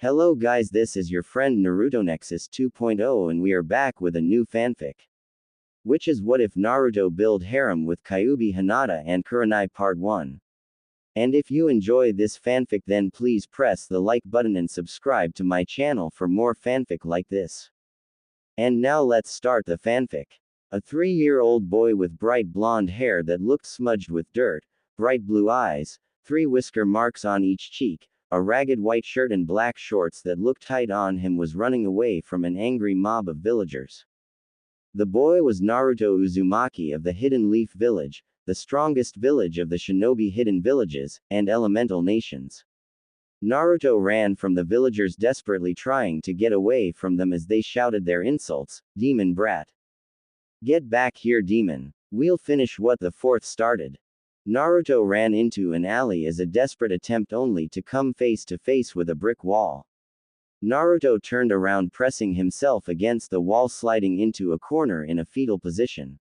Hello guys, this is your friend Naruto Nexus 2.0 and we are back with a new fanfic. Which is What If Naruto Build Harem with Kyuubi, Hinata and Kurenai Part 1. And if you enjoy this fanfic then please press the like button and subscribe to my channel for more fanfic like this. And now let's start the fanfic. A 3-year-old boy with bright blonde hair that looked smudged with dirt, bright blue eyes, 3 whisker marks on each cheek, a ragged white shirt and black shorts that looked tight on him was running away from an angry mob of villagers. The boy was Naruto Uzumaki of the Hidden Leaf Village, the strongest village of the shinobi hidden villages, and elemental nations. Naruto ran from the villagers desperately trying to get away from them as they shouted their insults, "Demon brat. Get back here demon. We'll finish what the fourth started." Naruto ran into an alley as a desperate attempt only to come face to face with a brick wall. Naruto turned around pressing himself against the wall sliding into a corner in a fetal position.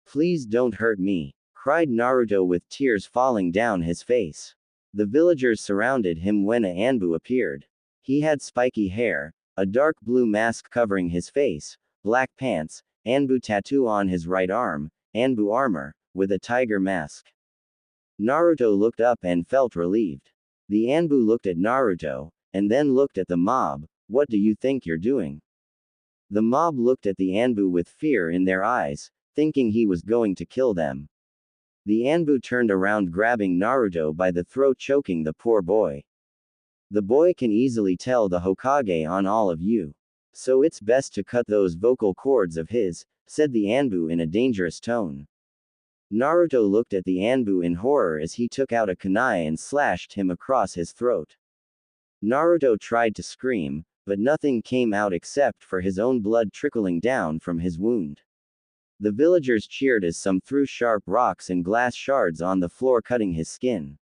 "Please don't hurt me," cried Naruto with tears falling down his face. The villagers surrounded him when a Anbu appeared. He had spiky hair, a dark blue mask covering his face, black pants, Anbu tattoo on his right arm, Anbu armor, with a tiger mask. Naruto looked up and felt relieved. The Anbu looked at Naruto, and then looked at the mob. "What do you think you're doing?" The mob looked at the Anbu with fear in their eyes, thinking he was going to kill them. The Anbu turned around grabbing Naruto by the throat choking the poor boy. "The boy can easily tell the Hokage on all of you. So it's best to cut those vocal cords of his," said the Anbu in a dangerous tone. Naruto looked at the Anbu in horror as he took out a kunai and slashed him across his throat. Naruto tried to scream, but nothing came out except for his own blood trickling down from his wound. The villagers cheered as some threw sharp rocks and glass shards on the floor cutting his skin.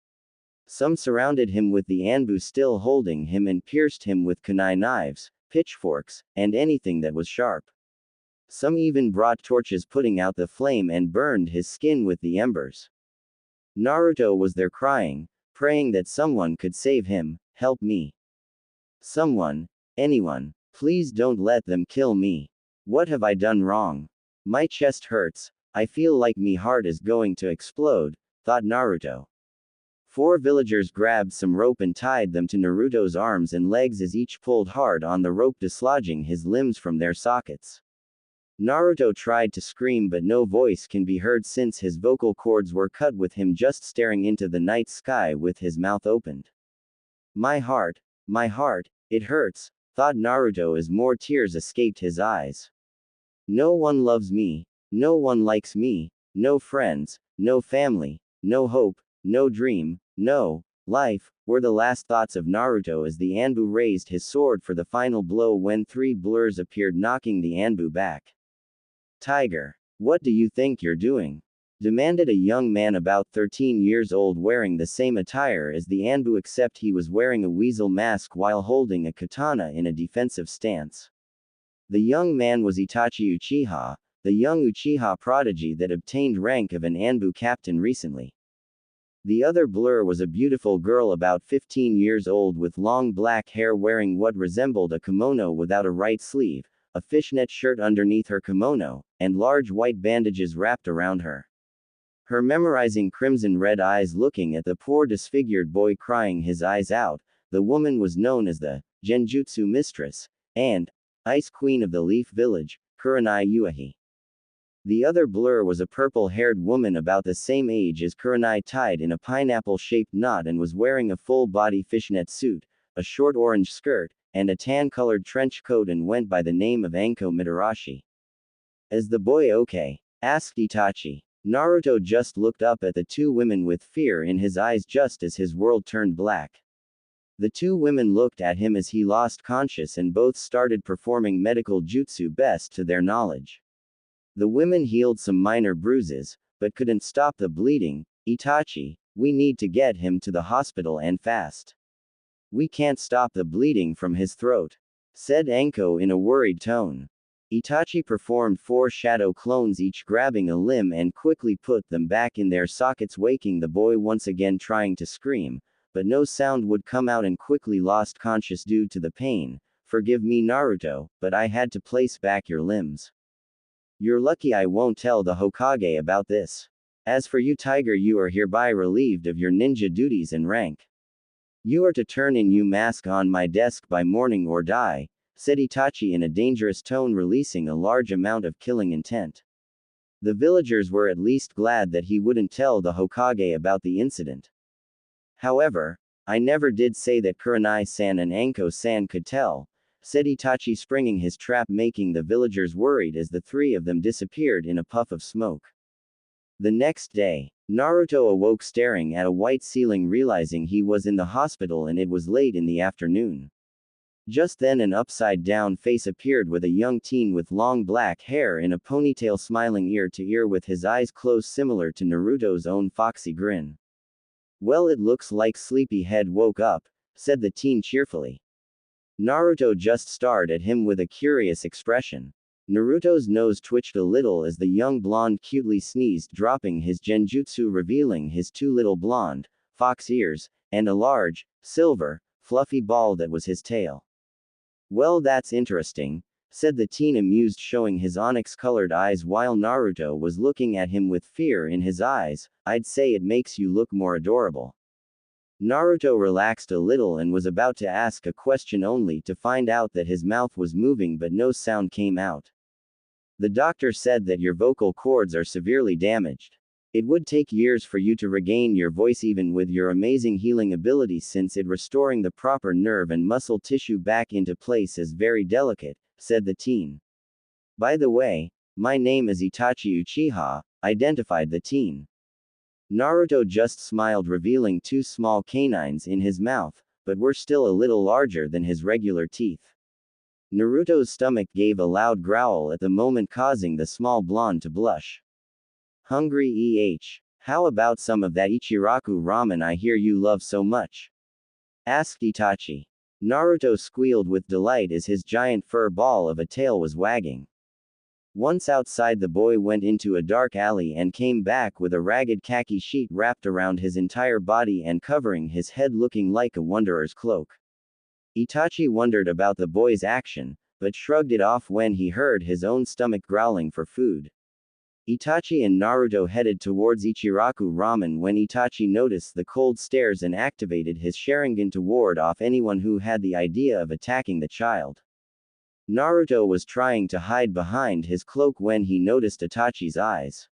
Some surrounded him with the Anbu still holding him and pierced him with kunai knives, pitchforks, and anything that was sharp. Some even brought torches putting out the flame and burned his skin with the embers. Naruto was there crying, praying that someone could save him. "Help me. Someone. Anyone. Please don't let them kill me. What have I done wrong? My chest hurts. I feel like me heart is going to explode," thought Naruto. 4 villagers grabbed some rope and tied them to Naruto's arms and legs as each pulled hard on the rope dislodging his limbs from their sockets. Naruto tried to scream but no voice can be heard since his vocal cords were cut with him just staring into the night sky with his mouth opened. My heart, it hurts," thought Naruto as more tears escaped his eyes. "No one loves me, no one likes me, no friends, no family, no hope, no dream, no life," were the last thoughts of Naruto as the Anbu raised his sword for the final blow when 3 blurs appeared knocking the Anbu back. "Tiger, what do you think you're doing?" demanded a young man about 13 years old wearing the same attire as the Anbu except he was wearing a weasel mask while holding a katana in a defensive stance. The young man was Itachi Uchiha, the young Uchiha prodigy that obtained rank of an Anbu captain recently. The other blur was a beautiful girl about 15 years old with long black hair wearing what resembled a kimono without a right sleeve, a fishnet shirt underneath her kimono, and large white bandages wrapped around her. Her memorizing crimson red eyes looking at the poor disfigured boy crying his eyes out, the woman was known as the Genjutsu Mistress, and Ice Queen of the Leaf Village, Kurenai Uehi. The other blur was a purple-haired woman about the same age as Kurenai tied in a pineapple-shaped knot and was wearing a full-body fishnet suit, a short orange skirt, and a tan-colored trench coat and went by the name of Anko Mitarashi. "Is the boy okay?" asked Itachi. Naruto just looked up at the 2 women with fear in his eyes just as his world turned black. The 2 women looked at him as he lost conscious and both started performing medical jutsu best to their knowledge. The women healed some minor bruises, but couldn't stop the bleeding. "Itachi, we need to get him to the hospital and fast. We can't stop the bleeding from his throat," said Anko in a worried tone. Itachi performed 4 shadow clones each grabbing a limb and quickly put them back in their sockets waking the boy once again trying to scream, but no sound would come out and quickly lost conscious due to the pain. Forgive me, Naruto, but I had to place back your limbs. You're lucky I won't tell the Hokage about this. As for you, Tiger, you are hereby relieved of your ninja duties and rank. You are to turn in your mask on my desk by morning or die, said Itachi in a dangerous tone, releasing a large amount of killing intent. The villagers were at least glad that he wouldn't tell the Hokage about the incident. However, I never did say that Kurenai-san and Anko-san could tell, said Itachi, springing his trap, making the villagers worried as the three of them disappeared in a puff of smoke. The next day, Naruto awoke staring at a white ceiling, realizing he was in the hospital and it was late in the afternoon. Just then an upside-down face appeared with a young teen with long black hair in a ponytail, smiling ear to ear with his eyes closed, similar to Naruto's own foxy grin. Well, it looks like Sleepyhead woke up, said the teen cheerfully. Naruto just stared at him with a curious expression. Naruto's nose twitched a little as the young blonde cutely sneezed, dropping his genjutsu, revealing his two little blonde, fox ears, and a large, silver, fluffy ball that was his tail. Well, that's interesting, said the teen, amused, showing his onyx-colored eyes while Naruto was looking at him with fear in his eyes. I'd say it makes you look more adorable. Naruto relaxed a little and was about to ask a question only to find out that his mouth was moving but no sound came out. The doctor said that your vocal cords are severely damaged. It would take years for you to regain your voice even with your amazing healing abilities, since it restoring the proper nerve and muscle tissue back into place is very delicate, said the teen. By the way, my name is Itachi Uchiha, identified the teen. Naruto just smiled, revealing two small canines in his mouth, but were still a little larger than his regular teeth. Naruto's stomach gave a loud growl at the moment, causing the small blonde to blush. Hungry How about some of that Ichiraku ramen I hear you love so much? Asked Itachi. Naruto squealed with delight as his giant fur ball of a tail was wagging. Once outside, the boy went into a dark alley and came back with a ragged khaki sheet wrapped around his entire body and covering his head, looking like a wanderer's cloak. Itachi wondered about the boy's action, but shrugged it off when he heard his own stomach growling for food. Itachi and Naruto headed towards Ichiraku ramen when Itachi noticed the cold stares and activated his Sharingan to ward off anyone who had the idea of attacking the child. Naruto was trying to hide behind his cloak when he noticed Itachi's eyes.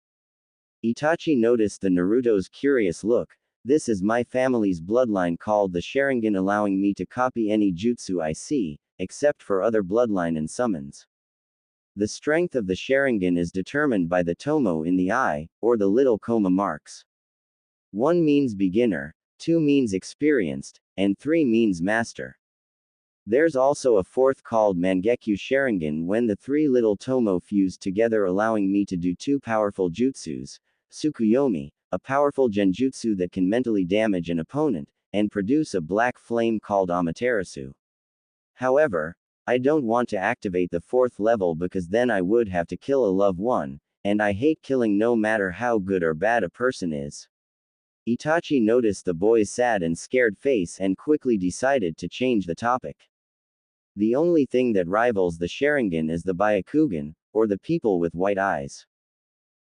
Itachi noticed the Naruto's curious look. This is my family's bloodline called the Sharingan, allowing me to copy any jutsu I see, except for other bloodline and summons. The strength of the Sharingan is determined by the tomo in the eye, or the little koma marks. 1 means beginner, 2 means experienced, and 3 means master. There's also a fourth called Mangekyo Sharingan when the 3 little tomo fuse together, allowing me to do 2 powerful jutsus, Tsukuyomi, a powerful genjutsu that can mentally damage an opponent, and produce a black flame called Amaterasu. However, I don't want to activate the 4th level because then I would have to kill a loved one, and I hate killing no matter how good or bad a person is. Itachi noticed the boy's sad and scared face and quickly decided to change the topic. The only thing that rivals the Sharingan is the Byakugan, or the people with white eyes.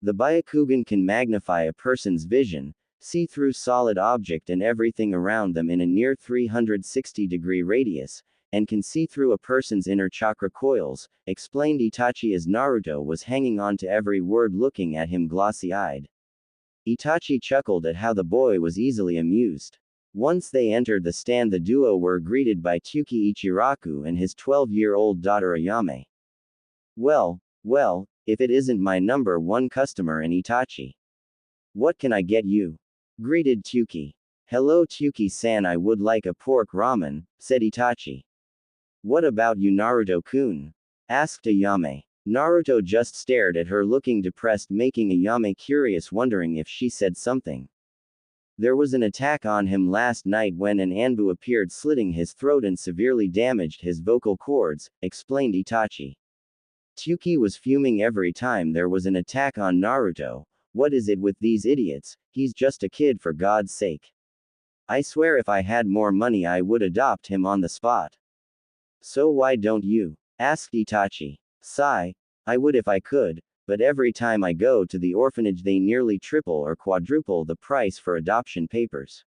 The Byakugan can magnify a person's vision, see through solid object and everything around them in a near 360-degree radius, and can see through a person's inner chakra coils, explained Itachi as Naruto was hanging on to every word, looking at him glossy-eyed. Itachi chuckled at how the boy was easily amused. Once they entered the stand, the duo were greeted by Tsuki Ichiraku and his 12-year-old daughter Ayame. Well, if it isn't my number 1 customer and Itachi. What can I get you? Greeted Tsuki. Hello Tsuki-san, I would like a pork ramen, said Itachi. What about you, Naruto-kun? Asked Ayame. Naruto just stared at her, looking depressed, making Ayame curious, wondering if she said something. There was an attack on him last night when an Anbu appeared, slitting his throat and severely damaged his vocal cords, explained Itachi. Tsuki was fuming every time there was an attack on Naruto. What is it with these idiots? He's just a kid, for God's sake. I swear if I had more money I would adopt him on the spot. So why don't you? Asked Itachi. Sigh. I would if I could, but every time I go to the orphanage they nearly triple or quadruple the price for adoption papers.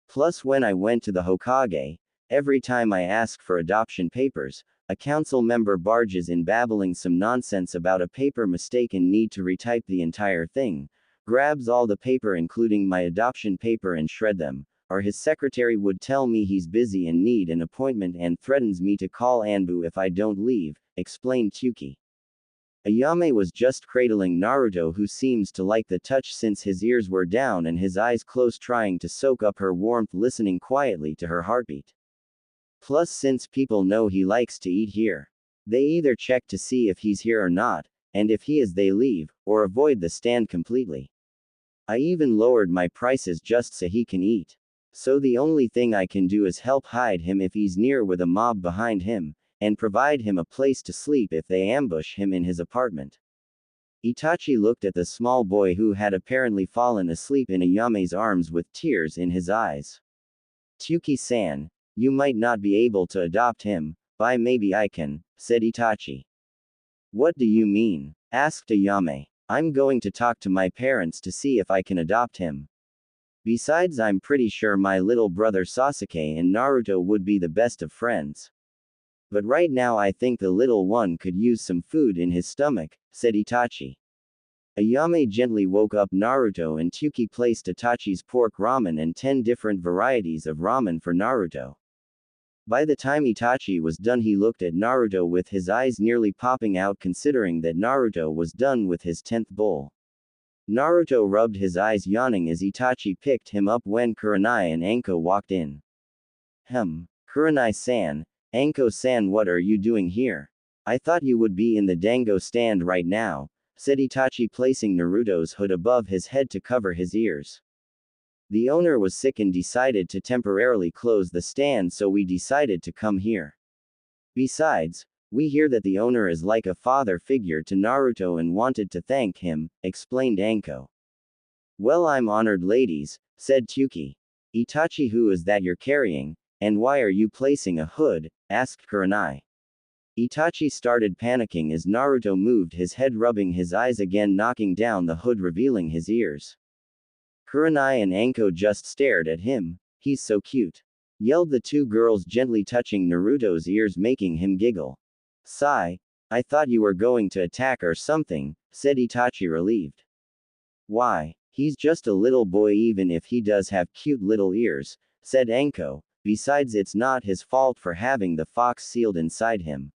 Plus when I went to the Hokage, every time I ask for adoption papers, a council member barges in babbling some nonsense about a paper mistake and need to retype the entire thing, grabs all the paper including my adoption paper and shred them, or his secretary would tell me he's busy and need an appointment and threatens me to call Anbu if I don't leave, explained Kyuubi. Ayame was just cradling Naruto, who seems to like the touch since his ears were down and his eyes closed, trying to soak up her warmth, listening quietly to her heartbeat. Plus, since people know he likes to eat here, they either check to see if he's here or not, and if he is they leave, or avoid the stand completely. I even lowered my prices just so he can eat. So the only thing I can do is help hide him if he's near with a mob behind him, and provide him a place to sleep if they ambush him in his apartment. Itachi looked at the small boy who had apparently fallen asleep in Ayame's arms with tears in his eyes. Tyuki-san, you might not be able to adopt him, but maybe I can, said Itachi. What do you mean? Asked Ayame. I'm going to talk to my parents to see if I can adopt him. Besides, I'm pretty sure my little brother Sasuke and Naruto would be the best of friends. But right now I think the little one could use some food in his stomach, said Itachi. Ayame gently woke up Naruto and Tyuki placed Itachi's pork ramen and 10 different varieties of ramen for Naruto. By the time Itachi was done he looked at Naruto with his eyes nearly popping out, considering that Naruto was done with his 10th bowl. Naruto rubbed his eyes, yawning as Itachi picked him up when Kurenai and Anko walked in. Kurenai-san, Anko-san, what are you doing here? I thought you would be in the dango stand right now, said Itachi, placing Naruto's hood above his head to cover his ears. The owner was sick and decided to temporarily close the stand, so we decided to come here. Besides, we hear that the owner is like a father figure to Naruto and wanted to thank him, explained Anko. Well, I'm honored, ladies, said Tyuki. Itachi, who is that you're carrying, and why are you placing a hood? Asked Kurenai. Itachi started panicking as Naruto moved his head, rubbing his eyes again, knocking down the hood, revealing his ears. Kurenai and Anko just stared at him. He's so cute, yelled the two girls, gently touching Naruto's ears, making him giggle. Sigh. I thought you were going to attack or something, said Itachi, relieved. Why, he's just a little boy even if he does have cute little ears, said Anko. Besides, it's not his fault for having the fox sealed inside him.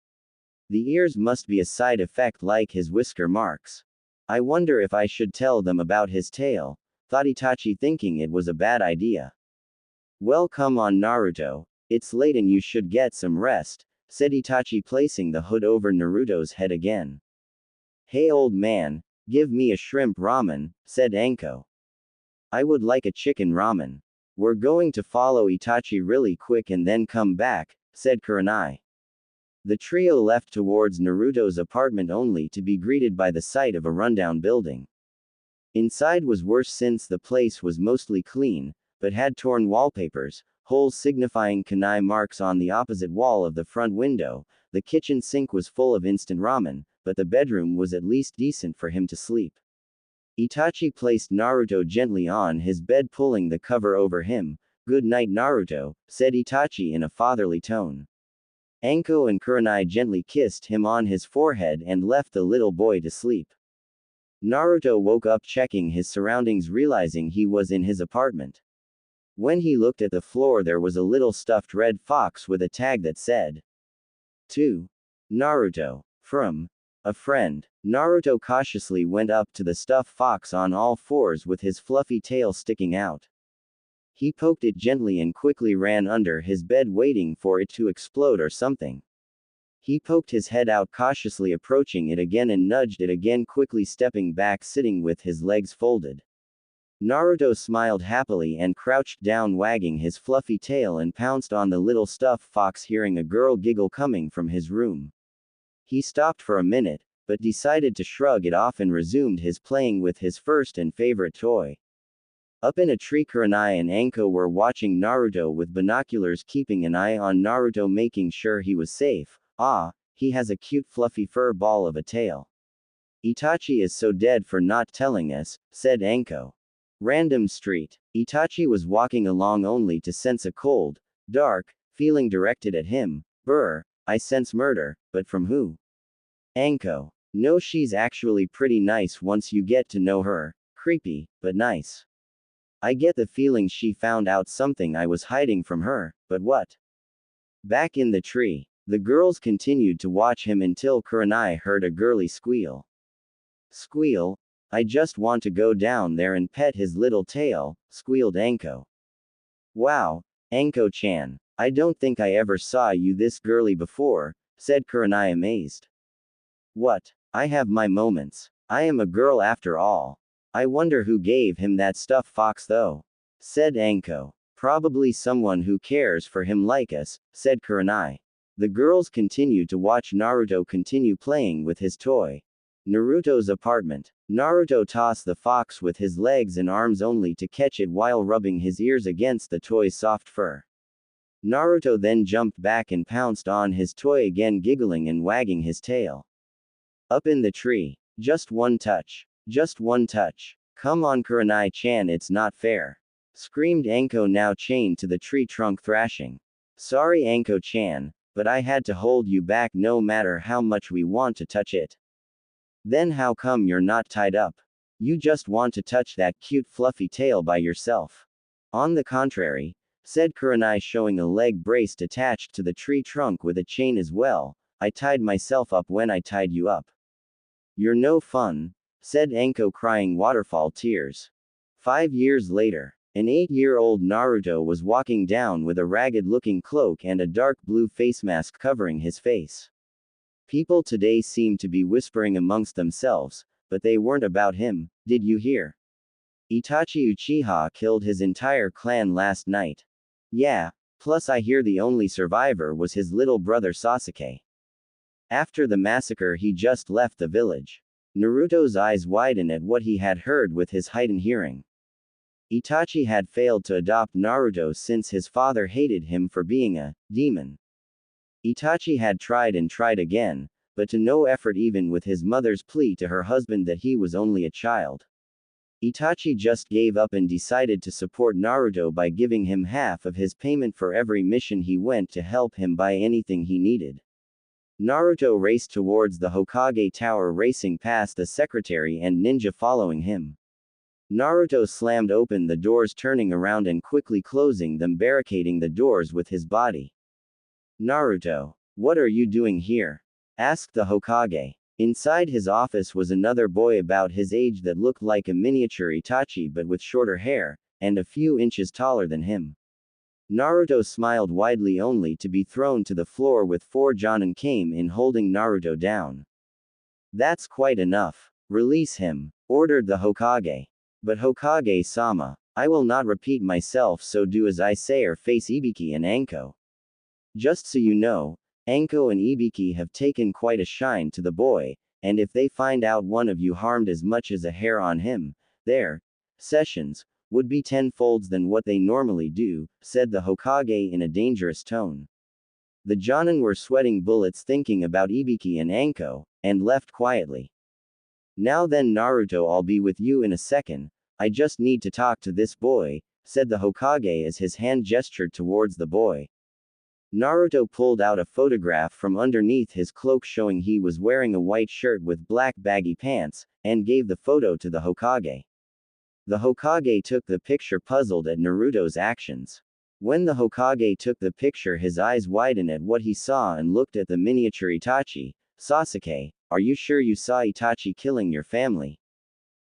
The ears must be a side effect like his whisker marks. I wonder if I should tell them about his tail, thought Itachi, thinking it was a bad idea. Well, come on Naruto, it's late and you should get some rest, said Itachi, placing the hood over Naruto's head again. Hey old man, give me a shrimp ramen, said Anko. I would like a chicken ramen. We're going to follow Itachi really quick and then come back, said Kurenai. The trio left towards Naruto's apartment only to be greeted by the sight of a rundown building. Inside was worse since the place was mostly clean, but had torn wallpapers, holes signifying kunai marks on the opposite wall of the front window. The kitchen sink was full of instant ramen, but the bedroom was at least decent for him to sleep. Itachi placed Naruto gently on his bed, pulling the cover over him. Good night Naruto, said Itachi in a fatherly tone. Anko and Kurenai gently kissed him on his forehead and left the little boy to sleep. Naruto woke up, checking his surroundings, realizing he was in his apartment. When he looked at the floor, there was a little stuffed red fox with a tag that said, "To Naruto, from a friend." Naruto cautiously went up to the stuffed fox on all fours with his fluffy tail sticking out. He poked it gently and quickly ran under his bed, waiting for it to explode or something. He poked his head out, cautiously approaching it again and nudged it again, quickly stepping back, sitting with his legs folded. Naruto smiled happily and crouched down, wagging his fluffy tail, and pounced on the little stuffed fox, hearing a girl giggle coming from his room. He stopped for a minute, but decided to shrug it off and resumed his playing with his first and favorite toy. Up in a tree, Kurenai and Anko were watching Naruto with binoculars, keeping an eye on Naruto, making sure he was safe. Ah, he has a cute fluffy fur ball of a tail. Itachi is so dead for not telling us, said Anko. Random street. Itachi was walking along only to sense a cold, dark feeling directed at him. Brr, I sense murder, but from who? Anko. No, she's actually pretty nice once you get to know her. Creepy, but nice. I get the feeling she found out something I was hiding from her, but what? Back in the tree, the girls continued to watch him until Kurenai heard a girly squeal. Squeal? I just want to go down there and pet his little tail, squealed Anko. Wow, Anko-chan, I don't think I ever saw you this girly before, said Kurenai, amazed. What? I have my moments. I am a girl after all. I wonder who gave him that stuff fox though, said Anko. Probably someone who cares for him like us, said Kurenai. The girls continued to watch Naruto continue playing with his toy. Naruto's apartment. Naruto tossed the fox with his legs and arms only to catch it while rubbing his ears against the toy's soft fur. Naruto then jumped back and pounced on his toy again, giggling and wagging his tail. Up in the tree. Just one touch. Just one touch. Come on, Kurenai-chan, it's not fair, screamed Anko, now chained to the tree trunk, thrashing. Sorry, Anko-chan, but I had to hold you back no matter how much we want to touch it. Then how come you're not tied up? You just want to touch that cute fluffy tail by yourself. On the contrary, said Kurenai, showing a leg braced attached to the tree trunk with a chain as well. I tied myself up when I tied you up. You're no fun, said Anko, crying waterfall tears. 5 years later, an 8-year-old Naruto was walking down with a ragged-looking cloak and a dark blue face mask covering his face. People today seem to be whispering amongst themselves, but they weren't about him. Did you hear? Itachi Uchiha killed his entire clan last night. Yeah, plus I hear the only survivor was his little brother Sasuke. After the massacre he just left the village. Naruto's eyes widened at what he had heard with his heightened hearing. Itachi had failed to adopt Naruto since his father hated him for being a demon. Itachi had tried and tried again, but to no effort, even with his mother's plea to her husband that he was only a child. Itachi just gave up and decided to support Naruto by giving him half of his payment for every mission he went to help him buy anything he needed. Naruto raced towards the Hokage tower, racing past the secretary and ninja following him. Naruto slammed open the doors, turning around and quickly closing them, barricading the doors with his body. Naruto, what are you doing here? Asked the Hokage. Inside his office was another boy about his age that looked like a miniature Itachi but with shorter hair, and a few inches taller than him. Naruto smiled widely only to be thrown to the floor with 4 Jonin came in, holding Naruto down. That's quite enough. Release him, ordered the Hokage. But Hokage-sama, I will not repeat myself, so do as I say or face Ibiki and Anko. Just so you know, Anko and Ibiki have taken quite a shine to the boy, and if they find out one of you harmed as much as a hair on him, their sessions would be tenfolds than what they normally do, said the Hokage in a dangerous tone. The Jonin were sweating bullets thinking about Ibiki and Anko, and left quietly. Now then, Naruto, I'll be with you in a second. I just need to talk to this boy, said the Hokage as his hand gestured towards the boy. Naruto pulled out a photograph from underneath his cloak showing he was wearing a white shirt with black baggy pants, and gave the photo to the Hokage. The Hokage took the picture, puzzled at Naruto's actions. When the Hokage took the picture, his eyes widened at what he saw and looked at the miniature Itachi. Sasuke, are you sure you saw Itachi killing your family?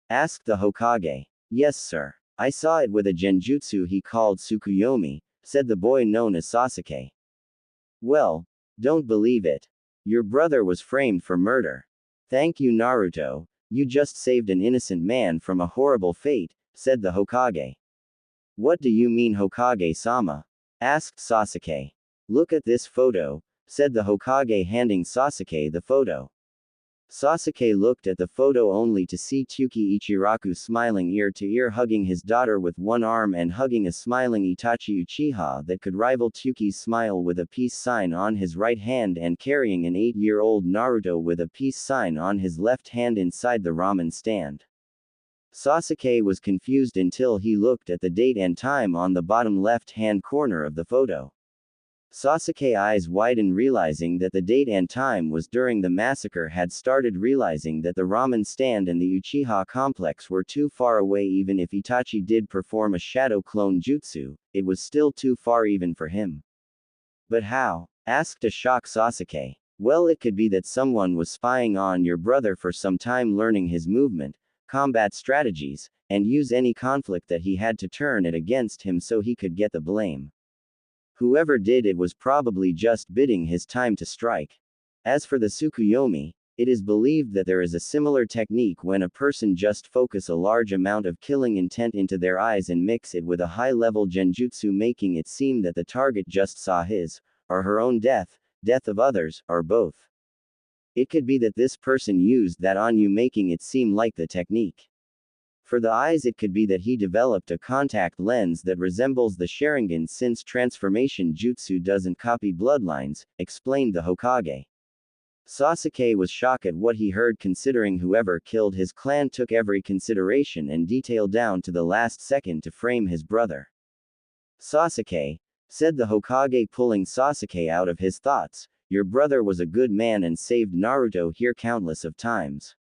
Asked the Hokage. Yes, sir. I saw it with a genjutsu he called Tsukuyomi, said the boy known as Sasuke. Well, don't believe it. Your brother was framed for murder. Thank you, Naruto. You just saved an innocent man from a horrible fate, said the Hokage. What do you mean, Hokage-sama? Asked Sasuke. Look at this photo, said the Hokage, handing Sasuke the photo. Sasuke looked at the photo only to see Tsuki Ichiraku smiling ear to ear, hugging his daughter with one arm and hugging a smiling Itachi Uchiha that could rival Tsuki's smile with a peace sign on his right hand, and carrying an 8-year-old Naruto with a peace sign on his left hand inside the ramen stand. Sasuke was confused until he looked at the date and time on the bottom left-hand corner of the photo. Sasuke's eyes widened, realizing that the date and time was during the massacre had started, realizing that the ramen stand and the Uchiha complex were too far away. Even if Itachi did perform a shadow clone jutsu, it was still too far even for him. But how? Asked a shocked Sasuke. Well, it could be that someone was spying on your brother for some time, learning his movement, combat strategies, and use any conflict that he had to turn it against him so he could get the blame. Whoever did it was probably just biding his time to strike. As for the Tsukuyomi, it is believed that there is a similar technique when a person just focus a large amount of killing intent into their eyes and mix it with a high-level genjutsu, making it seem that the target just saw his, or her own death, death of others, or both. It could be that this person used that on you, making it seem like the technique. For the eyes, it could be that he developed a contact lens that resembles the Sharingan, since transformation jutsu doesn't copy bloodlines, explained the Hokage. Sasuke was shocked at what he heard, considering whoever killed his clan took every consideration and detail down to the last second to frame his brother. Sasuke, said the Hokage, pulling Sasuke out of his thoughts, your brother was a good man and saved Naruto here countless of times.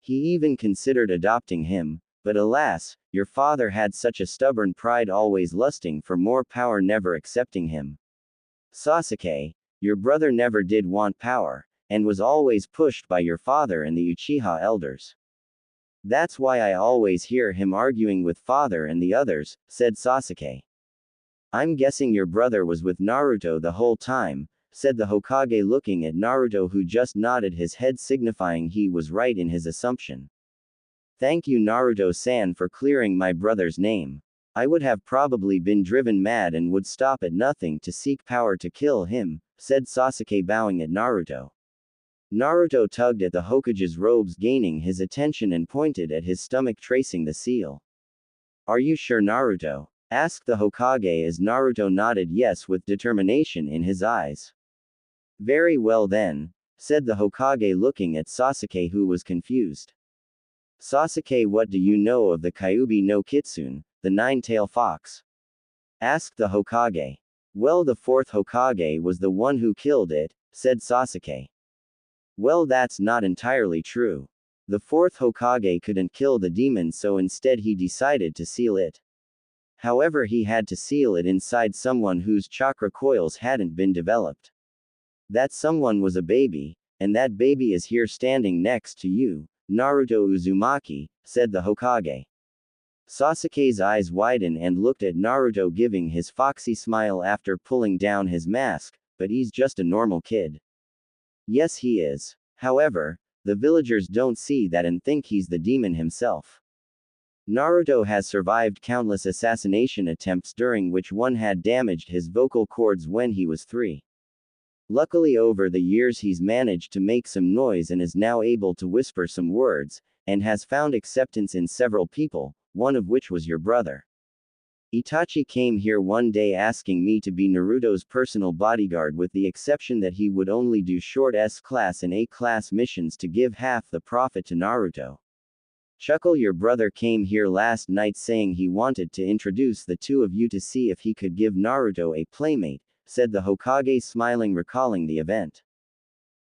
He even considered adopting him, but alas, your father had such a stubborn pride, always lusting for more power, never accepting him. Sasuke, your brother never did want power, and was always pushed by your father and the Uchiha elders. That's why I always hear him arguing with father and the others, said Sasuke. I'm guessing your brother was with Naruto the whole time, said the Hokage, looking at Naruto, who just nodded his head, signifying he was right in his assumption. Thank you, Naruto-san, for clearing my brother's name. I would have probably been driven mad and would stop at nothing to seek power to kill him, said Sasuke, bowing at Naruto. Naruto tugged at the Hokage's robes, gaining his attention, and pointed at his stomach, tracing the seal. Are you sure, Naruto? Asked the Hokage as Naruto nodded yes with determination in his eyes. Very well then, said the Hokage, looking at Sasuke, who was confused. Sasuke, what do you know of the Kyuubi no Kitsune, the nine-tailed fox? Asked the Hokage. Well, the fourth Hokage was the one who killed it, said Sasuke. Well, that's not entirely true. The fourth Hokage couldn't kill the demon, so instead he decided to seal it. However, he had to seal it inside someone whose chakra coils hadn't been developed. That someone was a baby, and that baby is here standing next to you, Naruto Uzumaki, said the Hokage. Sasuke's eyes widened and looked at Naruto, giving his foxy smile after pulling down his mask, but he's just a normal kid. Yes, he is. However, the villagers don't see that and think he's the demon himself. Naruto has survived countless assassination attempts, during which one had damaged his vocal cords when he was 3. Luckily, over the years he's managed to make some noise and is now able to whisper some words, and has found acceptance in several people, one of which was your brother. Itachi came here one day asking me to be Naruto's personal bodyguard, with the exception that he would only do short S-class and A-class missions to give half the profit to Naruto. Chuckle, your brother came here last night saying he wanted to introduce the two of you to see if he could give Naruto a playmate, said the Hokage, smiling, recalling the event.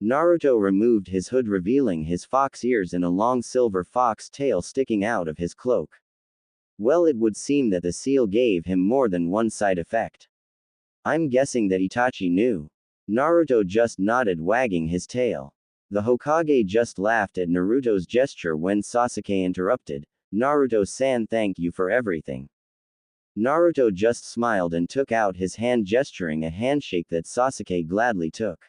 Naruto removed his hood, revealing his fox ears and a long silver fox tail sticking out of his cloak. Well, it would seem that the seal gave him more than one side effect. I'm guessing that Itachi knew. Naruto just nodded, wagging his tail. The Hokage just laughed at Naruto's gesture when Sasuke interrupted. Naruto-san, thank you for everything. Naruto just smiled and took out his hand, gesturing a handshake that Sasuke gladly took.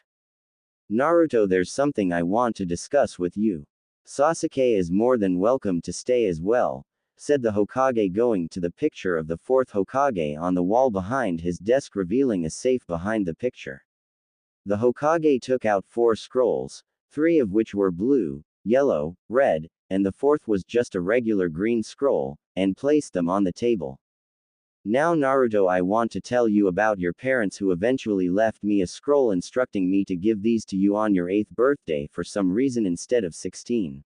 Naruto, there's something I want to discuss with you. Sasuke is more than welcome to stay as well, said the Hokage, going to the picture of the fourth Hokage on the wall behind his desk, revealing a safe behind the picture. The Hokage took out 4 scrolls, 3 of which were blue, yellow, red, and the 4th was just a regular green scroll, and placed them on the table. Now Naruto, I want to tell you about your parents who eventually left me a scroll instructing me to give these to you on your 8th birthday for some reason instead of 16.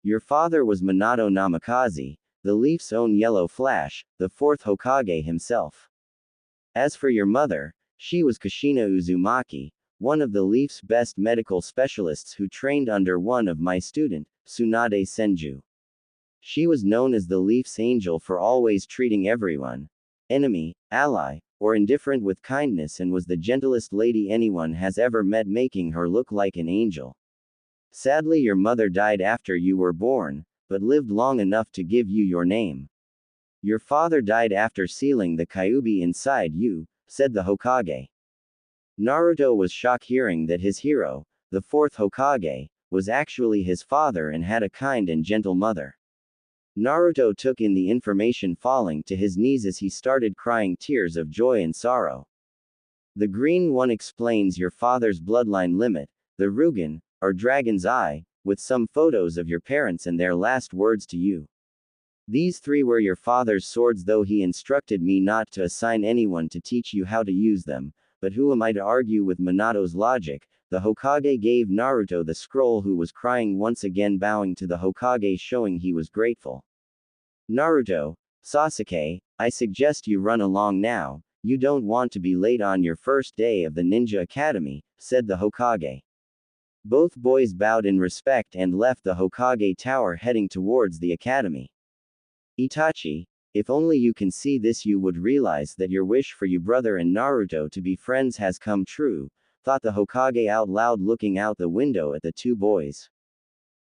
Your father was Minato Namikaze, the Leaf's own Yellow Flash, the 4th Hokage himself. As for your mother, she was Kushina Uzumaki, one of the Leaf's best medical specialists who trained under one of my student, Tsunade Senju. She was known as the Leaf's angel for always treating everyone, enemy, ally, or indifferent with kindness, and was the gentlest lady anyone has ever met, making her look like an angel. Sadly, your mother died after you were born, but lived long enough to give you your name. Your father died after sealing the Kyuubi inside you, said the Hokage. Naruto was shocked hearing that his hero, the 4th Hokage, was actually his father and had a kind and gentle mother. Naruto took in the information, falling to his knees as he started crying tears of joy and sorrow. The green one explains your father's bloodline limit, the Rugen, or Dragon's Eye, with some photos of your parents and their last words to you. These 3 were your father's swords, though he instructed me not to assign anyone to teach you how to use them, but who am I to argue with Minato's logic? The Hokage gave Naruto the scroll, who was crying, once again bowing to the Hokage, showing he was grateful. Naruto, Sasuke, I suggest you run along now, you don't want to be late on your first day of the Ninja Academy, said the Hokage. Both boys bowed in respect and left the Hokage tower, heading towards the academy. Itachi, if only you can see this, you would realize that your wish for your brother and Naruto to be friends has come true, thought the Hokage out loud, looking out the window at the 2 boys.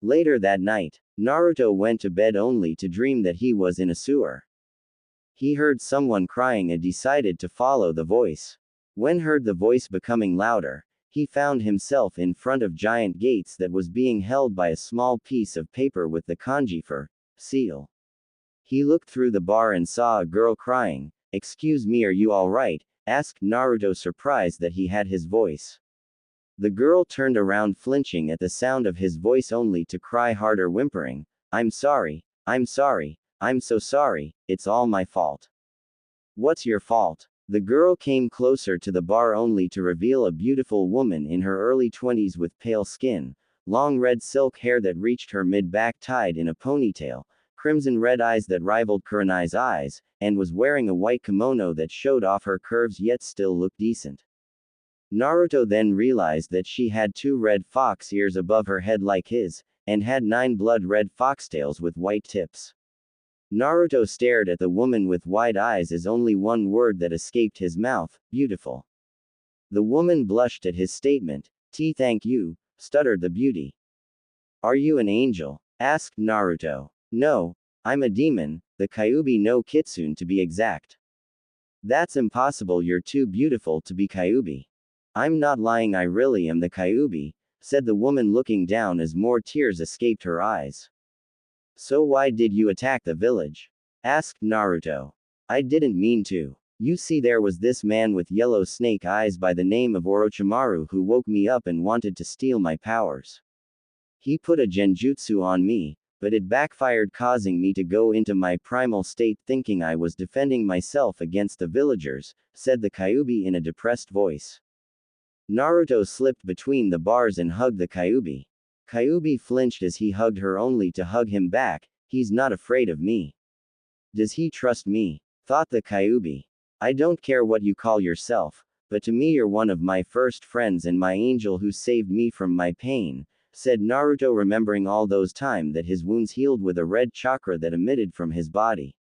Later that night, Naruto went to bed only to dream that he was in a sewer. He heard someone crying and decided to follow the voice. When heard the voice becoming louder, he found himself in front of giant gates that was being held by a small piece of paper with the kanji for seal. He looked through the bar and saw a girl crying. Excuse me, are you alright? Asked Naruto, surprised that he had his voice. The girl turned around, flinching at the sound of his voice, only to cry harder, whimpering, I'm sorry, I'm sorry, I'm so sorry, it's all my fault. What's your fault? The girl came closer to the bar only to reveal a beautiful woman in her early 20s with pale skin, long red silk hair that reached her mid-back, tied in a ponytail, crimson red eyes that rivaled Kurenai's eyes, and was wearing a white kimono that showed off her curves yet still looked decent. Naruto then realized that she had 2 red fox ears above her head like his, and had 9 blood red foxtails with white tips. Naruto stared at the woman with wide eyes as only one word that escaped his mouth, beautiful. The woman blushed at his statement. Thank you, stuttered the beauty. Are you an angel? Asked Naruto. No, I'm a demon, the Kyuubi no Kitsune to be exact. That's impossible, you're too beautiful to be Kyuubi. I'm not lying, I really am the Kyuubi, said the woman, looking down as more tears escaped her eyes. So why did you attack the village? Asked Naruto. I didn't mean to. You see, there was this man with yellow snake eyes by the name of Orochimaru who woke me up and wanted to steal my powers. He put a genjutsu on me, but it backfired, causing me to go into my primal state, thinking I was defending myself against the villagers, said the Kyuubi in a depressed voice. Naruto slipped between the bars and hugged the Kyuubi. Kyuubi flinched as he hugged her, only to hug him back. He's not afraid of me. Does he trust me? Thought the Kyuubi. I don't care what you call yourself, but to me you're one of my first friends and my angel who saved me from my pain, said Naruto, remembering all those time that his wounds healed with a red chakra that emitted from his body.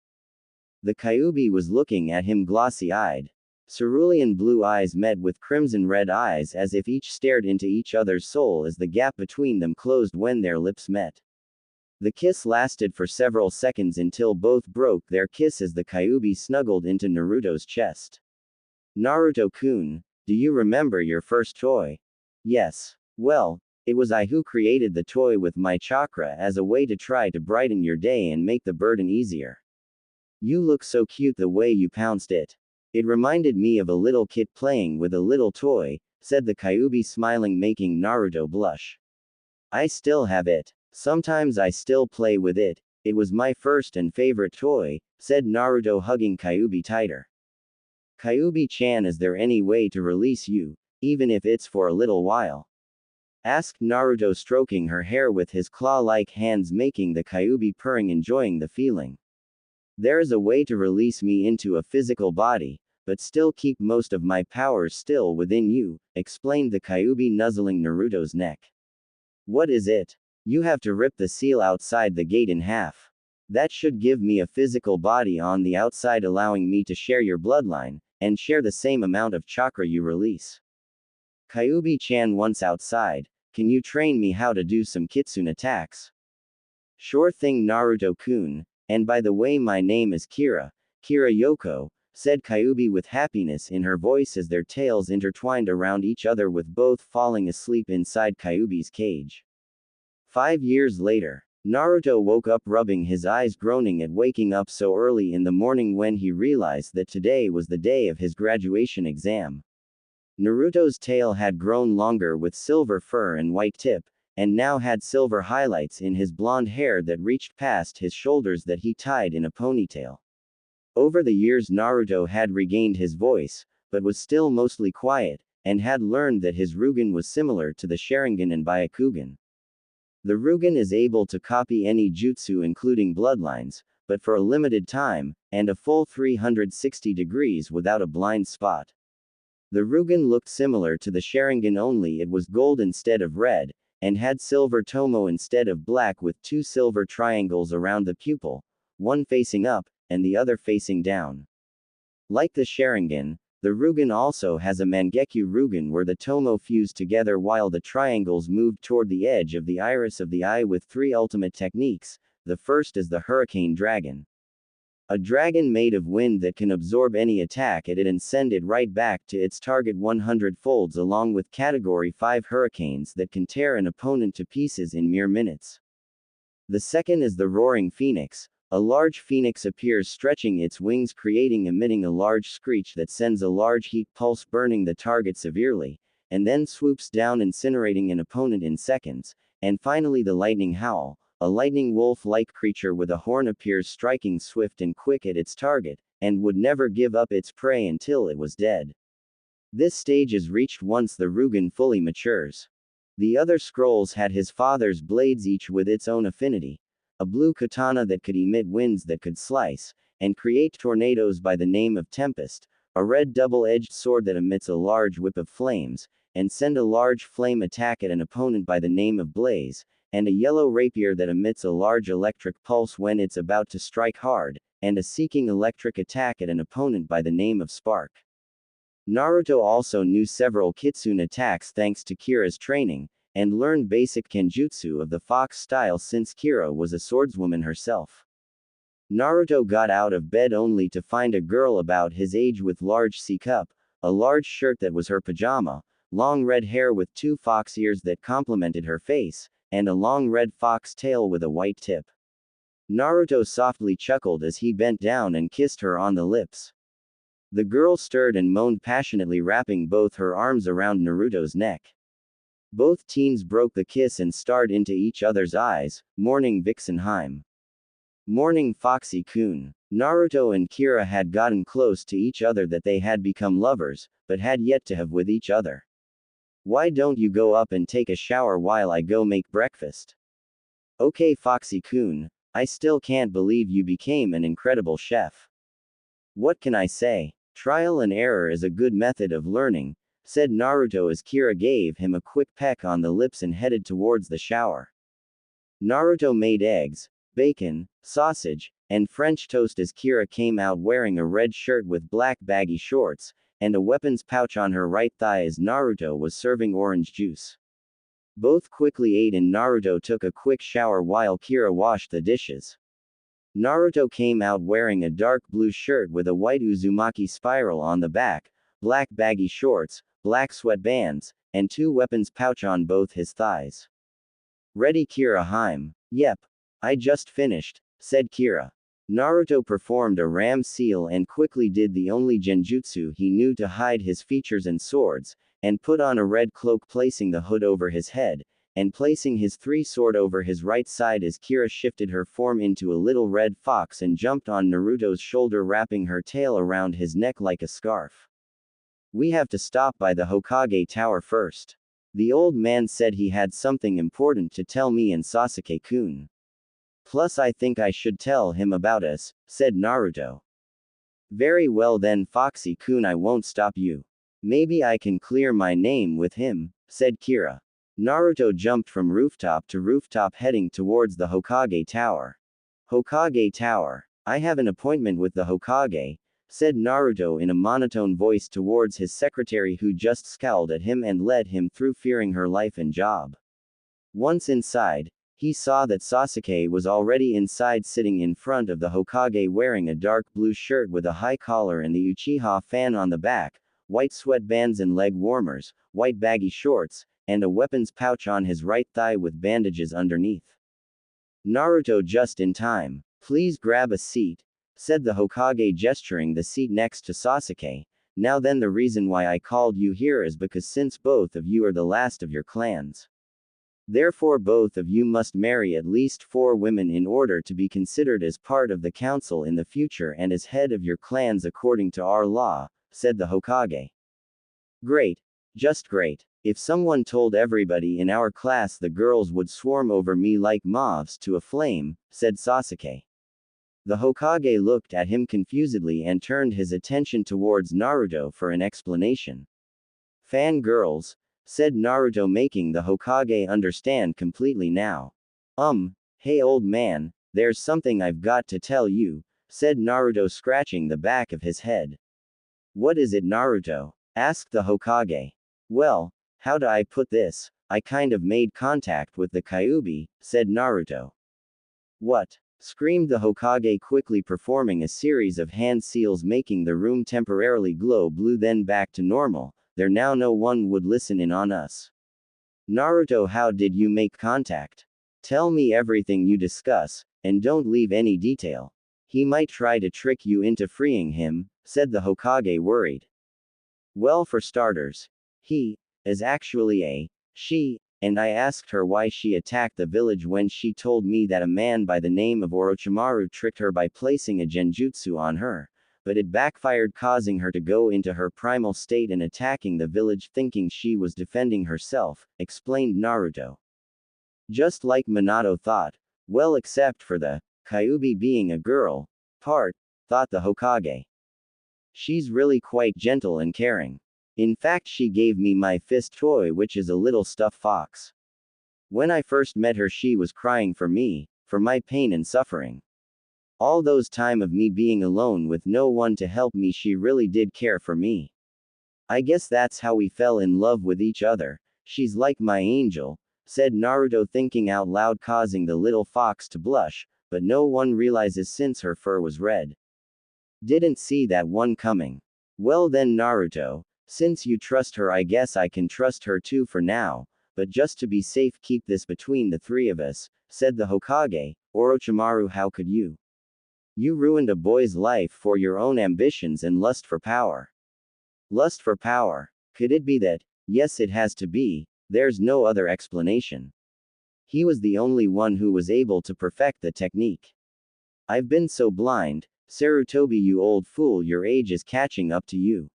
The Kyuubi was looking at him glossy-eyed. Cerulean blue eyes met with crimson red eyes, as if each stared into each other's soul as the gap between them closed when their lips met. The kiss lasted for several seconds until both broke their kiss as the Kyuubi snuggled into Naruto's chest. Naruto-kun, do you remember your first toy? Yes. Well, it was I who created the toy with my chakra as a way to try to brighten your day and make the burden easier. You look so cute the way you pounced it. It reminded me of a little kid playing with a little toy, said the Kyuubi, smiling, making Naruto blush. I still have it. Sometimes I still play with it. It was my first and favorite toy, said Naruto, hugging Kyuubi tighter. Kyuubi-chan, is there any way to release you, even if it's for a little while? Asked Naruto, stroking her hair with his claw-like hands, making the Kyuubi purring, enjoying the feeling. There is a way to release me into a physical body, but still keep most of my powers still within you, explained the Kyuubi, nuzzling Naruto's neck. What is it? You have to rip the seal outside the gate in half. That should give me a physical body on the outside, allowing me to share your bloodline, and share the same amount of chakra you release. Kyuubi-chan, once outside, can you train me how to do some kitsune attacks? Sure thing, Naruto-kun, and by the way, my name is Kira Yoko, said Kyuubi with happiness in her voice as their tails intertwined around each other, with both falling asleep inside Kyuubi's cage. 5 years later, Naruto woke up rubbing his eyes, groaning at waking up so early in the morning when he realized that today was the day of his graduation exam. Naruto's tail had grown longer with silver fur and white tip, and now had silver highlights in his blonde hair that reached past his shoulders that he tied in a ponytail. Over the years, Naruto had regained his voice, but was still mostly quiet, and had learned that his Rugen was similar to the Sharingan and Byakugan. The Rugen is able to copy any jutsu including bloodlines, but for a limited time, and a full 360 degrees without a blind spot. The Rugen looked similar to the Sharingan, only it was gold instead of red, and had silver tomo instead of black, with 2 silver triangles around the pupil, one facing up, and the other facing down. Like the Sharingan, the Rugen also has a Mangekyo Rugen where the tomo fuse together while the triangles moved toward the edge of the iris of the eye, with 3 ultimate techniques. The first is the Hurricane Dragon. A dragon made of wind that can absorb any attack at it and send it right back to its target 100 folds, along with Category 5 hurricanes that can tear an opponent to pieces in mere minutes. The second is the Roaring Phoenix. A large phoenix appears stretching its wings, emitting a large screech that sends a large heat pulse, burning the target severely, and then swoops down, incinerating an opponent in seconds. And finally, the Lightning Howl. A lightning wolf-like creature with a horn appears, striking swift and quick at its target, and would never give up its prey until it was dead. This stage is reached once the Rugen fully matures. The other scrolls had his father's blades, each with its own affinity. A blue katana that could emit winds that could slice and create tornadoes by the name of Tempest, a red double-edged sword that emits a large whip of flames, and send a large flame attack at an opponent by the name of Blaze, and a yellow rapier that emits a large electric pulse when it's about to strike hard, and a seeking electric attack at an opponent by the name of Spark. Naruto also knew several kitsune attacks thanks to Kira's training, and learned basic kenjutsu of the fox style since Kira was a swordswoman herself. Naruto got out of bed only to find a girl about his age with large C-cup, a large shirt that was her pajama, long red hair with 2 fox ears that complemented her face, and a long red fox tail with a white tip. Naruto softly chuckled as he bent down and kissed her on the lips. The girl stirred and moaned passionately, wrapping both her arms around Naruto's neck. Both teens broke the kiss and stared into each other's eyes. Morning, Vixenheim. Morning, Foxy-kun. Naruto and Kira had gotten close to each other, that they had become lovers, but had yet to have with each other. Why don't you go up and take a shower while I go make breakfast? Okay, Foxy-kun, I still can't believe you became an incredible chef. What can I say? Trial and error is a good method of learning, said Naruto as Kira gave him a quick peck on the lips and headed towards the shower. Naruto made eggs, bacon, sausage, and French toast as Kira came out wearing a red shirt with black baggy shorts, and a weapons pouch on her right thigh as Naruto was serving orange juice. Both quickly ate and Naruto took a quick shower while Kira washed the dishes. Naruto came out wearing a dark blue shirt with a white Uzumaki spiral on the back, black baggy shorts, black sweatbands, and 2 weapons pouch on both his thighs. Ready, Kira-heim? Yep. I just finished, said Kira. Naruto performed a ram seal and quickly did the only genjutsu he knew to hide his features and swords, and put on a red cloak, placing the hood over his head, and placing his 3 sword over his right side as Kira shifted her form into a little red fox and jumped on Naruto's shoulder, wrapping her tail around his neck like a scarf. We have to stop by the Hokage Tower first. The old man said he had something important to tell me and Sasuke-kun. Plus I think I should tell him about us, said Naruto. Very well then Foxy-kun, I won't stop you. Maybe I can clear my name with him, said Kira. Naruto jumped from rooftop to rooftop heading towards the Hokage Tower. Hokage Tower. I have an appointment with the Hokage, said Naruto in a monotone voice towards his secretary, who just scowled at him and led him through, fearing her life and job. Once inside, he saw that Sasuke was already inside, sitting in front of the Hokage wearing a dark blue shirt with a high collar and the Uchiha fan on the back, white sweatbands and leg warmers, white baggy shorts, and a weapons pouch on his right thigh with bandages underneath. Naruto just in time. Please grab a seat, said the Hokage, gesturing the seat next to Sasuke. Now then, the reason why I called you here is because since both of you are the last of your clans, therefore both of you must marry at least 4 women in order to be considered as part of the council in the future and as head of your clans according to our law, said the Hokage. Great. Just great. If someone told everybody in our class, the girls would swarm over me like moths to a flame, said Sasuke. The Hokage looked at him confusedly and turned his attention towards Naruto for an explanation. Fangirls, said Naruto, making the Hokage understand completely now. Hey old man, there's something I've got to tell you, said Naruto, scratching the back of his head. What is it, Naruto? Asked the Hokage. Well, how do I put this? I kind of made contact with the Kyuubi, said Naruto. What? Screamed the Hokage, quickly performing a series of hand seals, making the room temporarily glow blue, then back to normal. There now, no one would listen in on us. Naruto, how did you make contact? Tell me everything you discuss, and don't leave any detail. He might try to trick you into freeing him, said the Hokage, worried. Well, for starters, he is actually a she, and I asked her why she attacked the village when she told me that a man by the name of Orochimaru tricked her by placing a genjutsu on her, but it backfired, causing her to go into her primal state and attacking the village thinking she was defending herself, explained Naruto. Just like Minato thought. Well, except for the Kyuubi being a girl part, thought the Hokage. She's really quite gentle and caring. In fact, she gave me my fist toy, which is a little stuffed fox. When I first met her, she was crying for me, for my pain and suffering. All those time of me being alone with no one to help me, she really did care for me. I guess that's how we fell in love with each other. She's like my angel, said Naruto, thinking out loud, causing the little fox to blush, but no one realizes since her fur was red. Didn't see that one coming. Well then, Naruto, since you trust her, I guess I can trust her too for now, but just to be safe, keep this between the 3 of us, said the Hokage. Orochimaru, how could you? You ruined a boy's life for your own ambitions and lust for power. Lust for power. Could it be that? Yes, it has to be. There's no other explanation. He was the only one who was able to perfect the technique. I've been so blind. Sarutobi, you old fool, your age is catching up to you.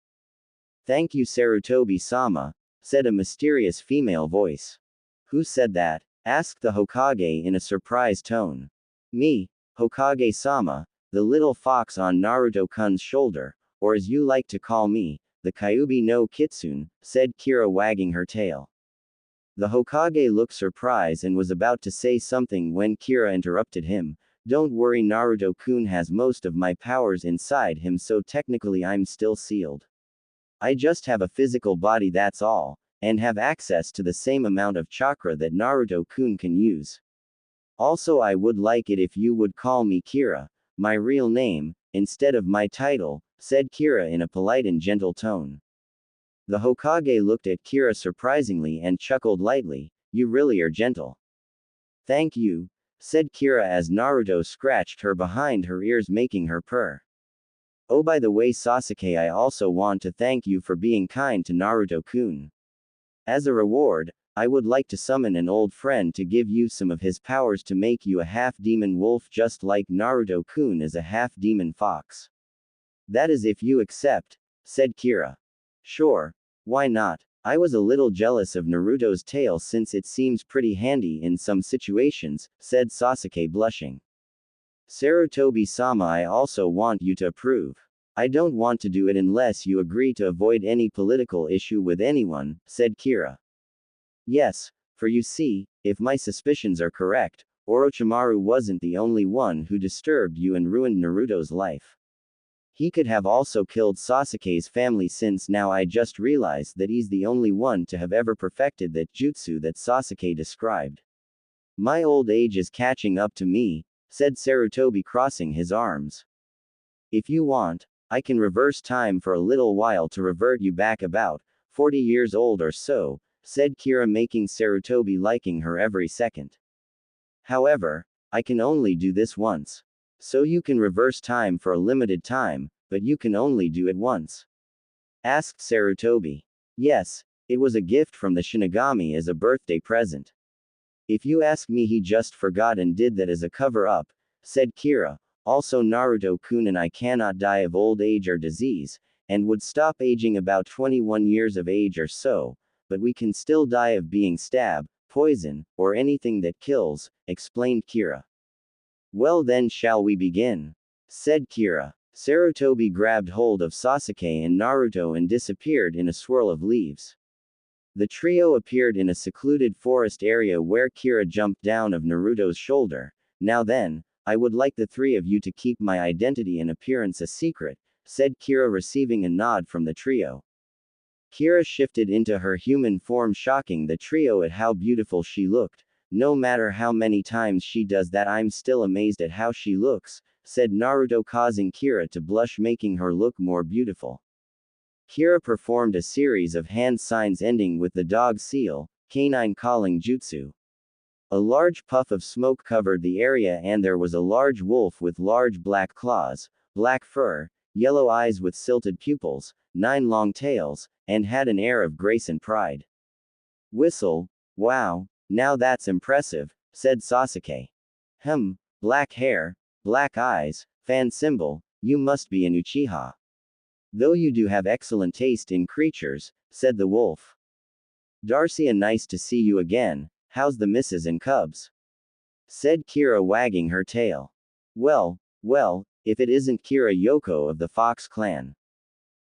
Thank you, Sarutobi-sama, said a mysterious female voice. Who said that? Asked the Hokage in a surprised tone. Me, Hokage-sama, the little fox on Naruto-kun's shoulder, or as you like to call me, the Kyuubi no Kitsune, said Kira, wagging her tail. The Hokage looked surprised and was about to say something when Kira interrupted him. Don't worry, Naruto-kun has most of my powers inside him, so technically I'm still sealed. I just have a physical body, that's all, and have access to the same amount of chakra that Naruto-kun can use. Also, I would like it if you would call me Kira, my real name, instead of my title, said Kira in a polite and gentle tone. The Hokage looked at Kira surprisingly and chuckled lightly. You really are gentle. Thank you, said Kira as Naruto scratched her behind her ears, making her purr. Oh, by the way, Sasuke, I also want to thank you for being kind to Naruto-kun. As a reward, I would like to summon an old friend to give you some of his powers to make you a half-demon wolf just like Naruto-kun is a half-demon fox. That is if you accept, said Kira. Sure. Why not? I was a little jealous of Naruto's tail since it seems pretty handy in some situations, said Sasuke blushing. Sarutobi-sama, I also want you to approve. I don't want to do it unless you agree to avoid any political issue with anyone, said Kira. Yes, for you see, if my suspicions are correct, Orochimaru wasn't the only one who disturbed you and ruined Naruto's life. He could have also killed Sasuke's family since now I just realized that he's the only one to have ever perfected that jutsu that Sasuke described. My old age is catching up to me, said Sarutobi crossing his arms. If you want, I can reverse time for a little while to revert you back about 40 years old or so, said Kira making Sarutobi liking her every second. However, I can only do this once. So you can reverse time for a limited time, but you can only do it once. Asked Sarutobi. Yes, it was a gift from the Shinigami as a birthday present. If you ask me, he just forgot and did that as a cover-up, said Kira. Also Naruto-kun and I cannot die of old age or disease, and would stop aging about 21 years of age or so, but we can still die of being stabbed, poison, or anything that kills, explained Kira. Well then shall we begin? Said Kira. Sarutobi grabbed hold of Sasuke and Naruto and disappeared in a swirl of leaves. The trio appeared in a secluded forest area where Kira jumped down of Naruto's shoulder. Now then, I would like the three of you to keep my identity and appearance a secret, said Kira receiving a nod from the trio. Kira shifted into her human form, shocking the trio at how beautiful she looked. No matter how many times she does that, I'm still amazed at how she looks, said Naruto, causing Kira to blush, making her look more beautiful. Kira performed a series of hand signs ending with the dog seal, canine calling jutsu. A large puff of smoke covered the area and there was a large wolf with large black claws, black fur, yellow eyes with silted pupils, 9 long tails, and had an air of grace and pride. Whistle, wow, now that's impressive, said Sasuke. Black hair, black eyes, fan symbol, you must be an Uchiha. Though you do have excellent taste in creatures, said the wolf. Darcia, nice to see you again, how's the missus and cubs? Said Kira wagging her tail. Well, if it isn't Kira Yoko of the Fox clan.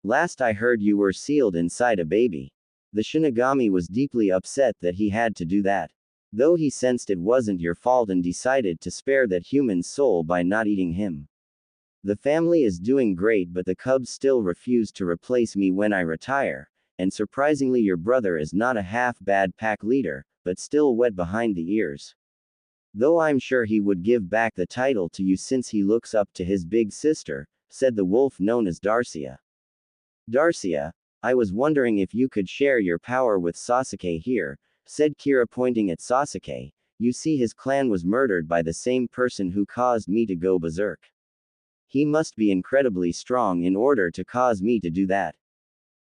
Last I heard you were sealed inside a baby. The Shinigami was deeply upset that he had to do that. Though he sensed it wasn't your fault and decided to spare that human's soul by not eating him. The family is doing great, but the cubs still refuse to replace me when I retire, and surprisingly your brother is not a half-bad pack leader, but still wet behind the ears. Though I'm sure he would give back the title to you since he looks up to his big sister, said the wolf known as Darcia. Darcia, I was wondering if you could share your power with Sasuke here, said Kira pointing at Sasuke. You see, his clan was murdered by the same person who caused me to go berserk. He must be incredibly strong in order to cause me to do that.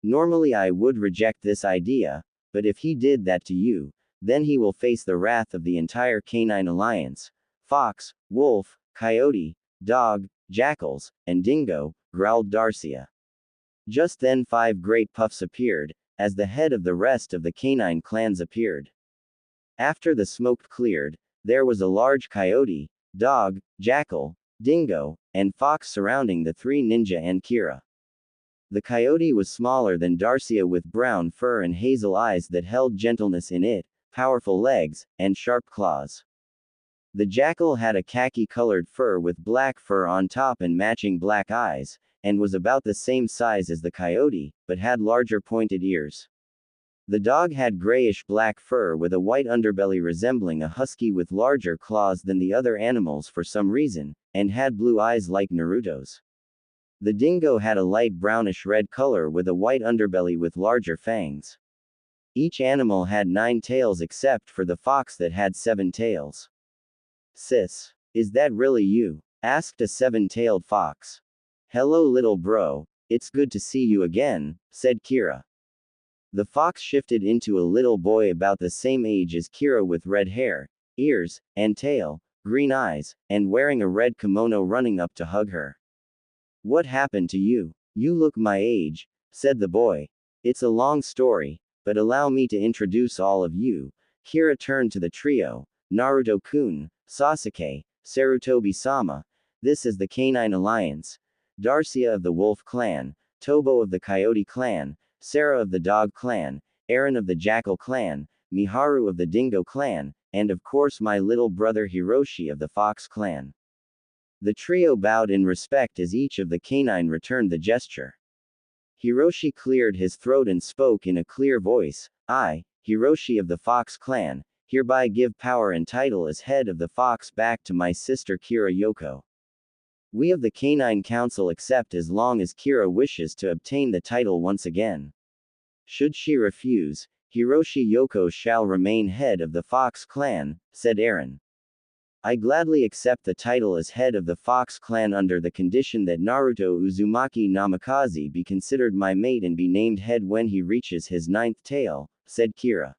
Normally I would reject this idea, but if he did that to you, then he will face the wrath of the entire canine alliance. Fox, wolf, coyote, dog, jackals, and dingo, growled Darcia. Just then 5 great puffs appeared, as the head of the rest of the canine clans appeared. After the smoke cleared, there was a large coyote, dog, jackal, dingo, and fox surrounding the 3 ninja and Kira. The coyote was smaller than Darcia with brown fur and hazel eyes that held gentleness in it, powerful legs, and sharp claws. The jackal had a khaki-colored fur with black fur on top and matching black eyes, and was about the same size as the coyote, but had larger pointed ears. The dog had grayish-black fur with a white underbelly resembling a husky with larger claws than the other animals for some reason, and had blue eyes like Naruto's. The dingo had a light brownish-red color with a white underbelly with larger fangs. Each animal had 9 tails except for the fox that had 7 tails. Sis, is that really you? Asked a 7-tailed fox. Hello little bro, it's good to see you again, said Kira. The fox shifted into a little boy about the same age as Kira with red hair, ears, and tail, green eyes, and wearing a red kimono running up to hug her. What happened to you? You look my age, said the boy. It's a long story, but allow me to introduce all of you. Kira turned to the trio, Naruto-kun, Sasuke, Sarutobi-sama. This is the Canine Alliance. Darcia of the Wolf Clan, Tobo of the Coyote Clan, Sarah of the Dog Clan, Aaron of the Jackal Clan, Miharu of the Dingo Clan, and of course my little brother Hiroshi of the Fox Clan. The trio bowed in respect as each of the canine returned the gesture. Hiroshi cleared his throat and spoke in a clear voice. I, Hiroshi of the Fox Clan, hereby give power and title as head of the Fox back to my sister Kira Yoko. We of the Canine Council accept as long as Kira wishes to obtain the title once again. Should she refuse, Hiroshi Yoko shall remain head of the Fox Clan, said Aaron. I gladly accept the title as head of the Fox Clan under the condition that Naruto Uzumaki Namikaze be considered my mate and be named head when he reaches his 9th tail, said Kira.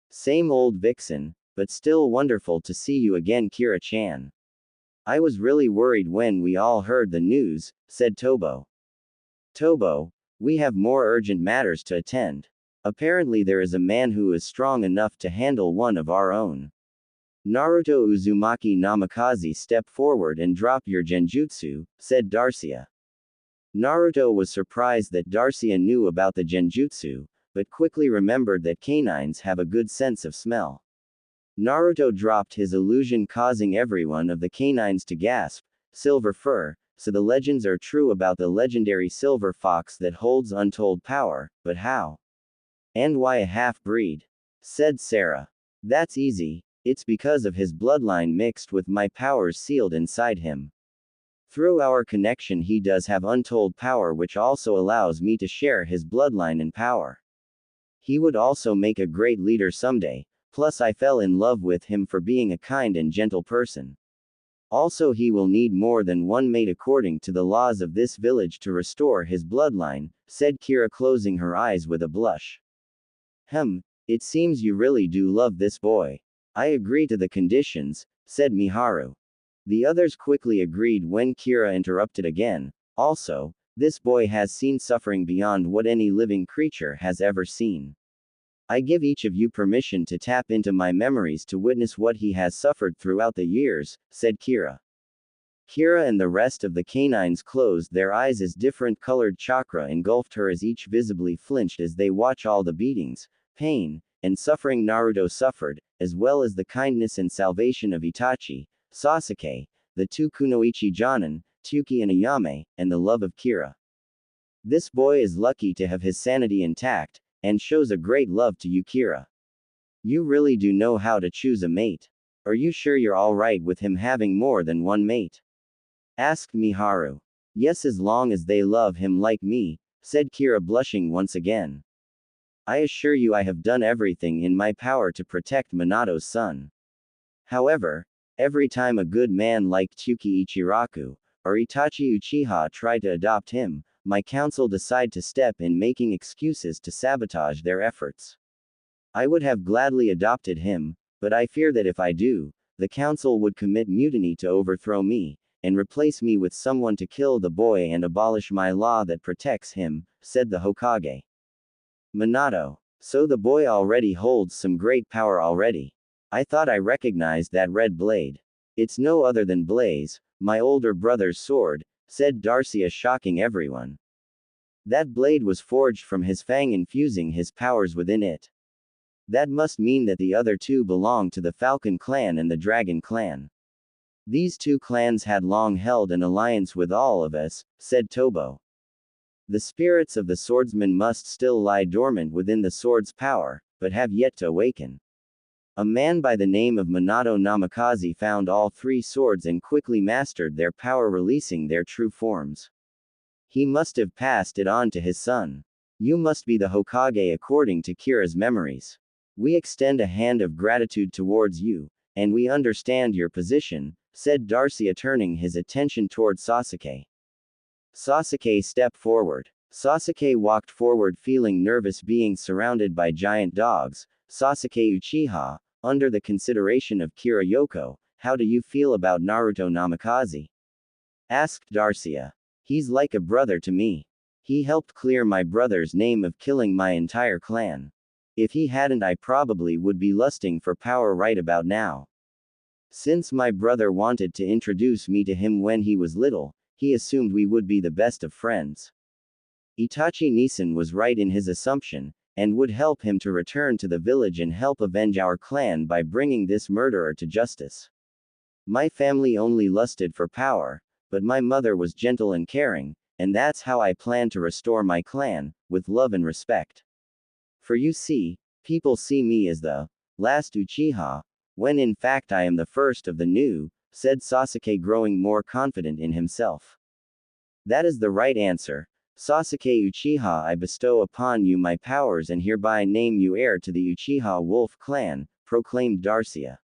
Same old vixen, but still wonderful to see you again, Kira-chan. I was really worried when we all heard the news, said Tobo. Tobo, we have more urgent matters to attend. Apparently there is a man who is strong enough to handle one of our own. Naruto Uzumaki Namikaze, step forward and drop your genjutsu, said Darcia. Naruto was surprised that Darcia knew about the genjutsu, but quickly remembered that canines have a good sense of smell. Naruto dropped his illusion, causing everyone of the canines to gasp. Silver fur, so the legends are true about the legendary silver fox that holds untold power, but how? And why a half-breed? Said Sarah. That's easy. It's because of his bloodline mixed with my powers sealed inside him. Through our connection he does have untold power, which also allows me to share his bloodline and power. He would also make a great leader someday, plus I fell in love with him for being a kind and gentle person. Also he will need more than one mate according to the laws of this village to restore his bloodline, said Kira, closing her eyes with a blush. It seems you really do love this boy. I agree to the conditions, said Miharu. The others quickly agreed when Kira interrupted again. Also, this boy has seen suffering beyond what any living creature has ever seen. I give each of you permission to tap into my memories to witness what he has suffered throughout the years, said Kira. Kira and the rest of the canines closed their eyes as different colored chakra engulfed her, as each visibly flinched as they watch all the beatings, pain, and suffering Naruto suffered, as well as the kindness and salvation of Itachi, Sasuke, the two Kunoichi Jonin, Tsuki and Ayame, and the love of Kira. This boy is lucky to have his sanity intact, and shows a great love to you, Kira. You really do know how to choose a mate. Are you sure you're alright with him having more than one mate? Asked Miharu. Yes, as long as they love him like me, said Kira, blushing once again. I assure you I have done everything in my power to protect Minato's son. However, every time a good man like Tsuki Ichiraku, or Itachi Uchiha try to adopt him, my council decide to step in, making excuses to sabotage their efforts. I would have gladly adopted him, but I fear that if I do, the council would commit mutiny to overthrow me, and replace me with someone to kill the boy and abolish my law that protects him, said the Hokage. Minato. So the boy already holds some great power already. I thought I recognized that red blade. It's no other than Blaze, my older brother's sword, said Darcia, shocking everyone. That blade was forged from his fang, infusing his powers within it. That must mean that the other two belong to the Falcon clan and the Dragon clan. These two clans had long held an alliance with all of us, said Tobo. The spirits of the swordsmen must still lie dormant within the sword's power, but have yet to awaken. A man by the name of Minato Namikaze found all three swords and quickly mastered their power, releasing their true forms. He must have passed it on to his son. You must be the Hokage according to Kira's memories. We extend a hand of gratitude towards you, and we understand your position, said Darcia, turning his attention toward Sasuke. Sasuke stepped forward. Sasuke walked forward feeling nervous being surrounded by giant dogs. Sasuke Uchiha, under the consideration of Kira Yoko, how do you feel about Naruto Namikaze? Asked Darcia. He's like a brother to me. He helped clear my brother's name of killing my entire clan. If he hadn't, I probably would be lusting for power right about now. Since my brother wanted to introduce me to him when he was little, he assumed we would be the best of friends. Itachi Nissen was right in his assumption, and would help him to return to the village and help avenge our clan by bringing this murderer to justice. My family only lusted for power, but my mother was gentle and caring, and that's how I plan to restore my clan, with love and respect. For you see, people see me as the last Uchiha, when in fact I am the first of the new, said Sasuke, growing more confident in himself. That is the right answer. Sasuke Uchiha, I bestow upon you my powers and hereby name you heir to the Uchiha Wolf clan, proclaimed Darcia.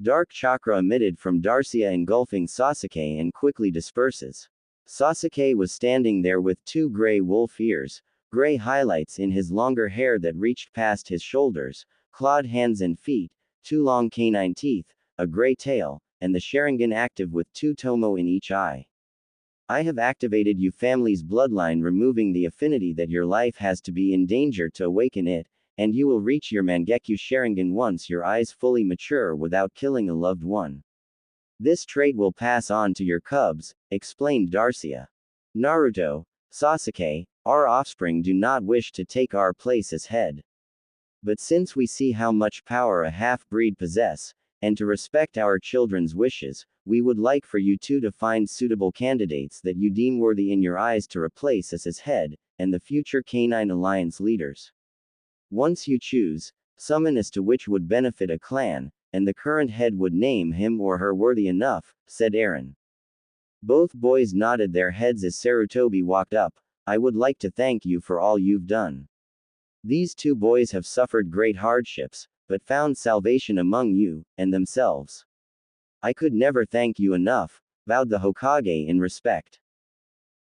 Dark chakra emitted from Darcia engulfing Sasuke and quickly disperses. Sasuke was standing there with two gray wolf ears, gray highlights in his longer hair that reached past his shoulders, clawed hands and feet, two long canine teeth, a gray tail, and the Sharingan active with two tomo in each eye. I have activated you family's bloodline, removing the affinity that your life has to be in danger to awaken it, and you will reach your Mangekyo Sharingan once your eyes fully mature without killing a loved one. This trait will pass on to your cubs, explained Darcia. Naruto, Sasuke, our offspring do not wish to take our place as head. But since we see how much power a half-breed possess, and to respect our children's wishes, we would like for you two to find suitable candidates that you deem worthy in your eyes to replace us as head, and the future Canine Alliance leaders. Once you choose, summon as to which would benefit a clan, and the current head would name him or her worthy enough, said Eren. Both boys nodded their heads as Sarutobi walked up. I would like to thank you for all you've done. These two boys have suffered great hardships, but found salvation among you, and themselves. I could never thank you enough, vowed the Hokage in respect.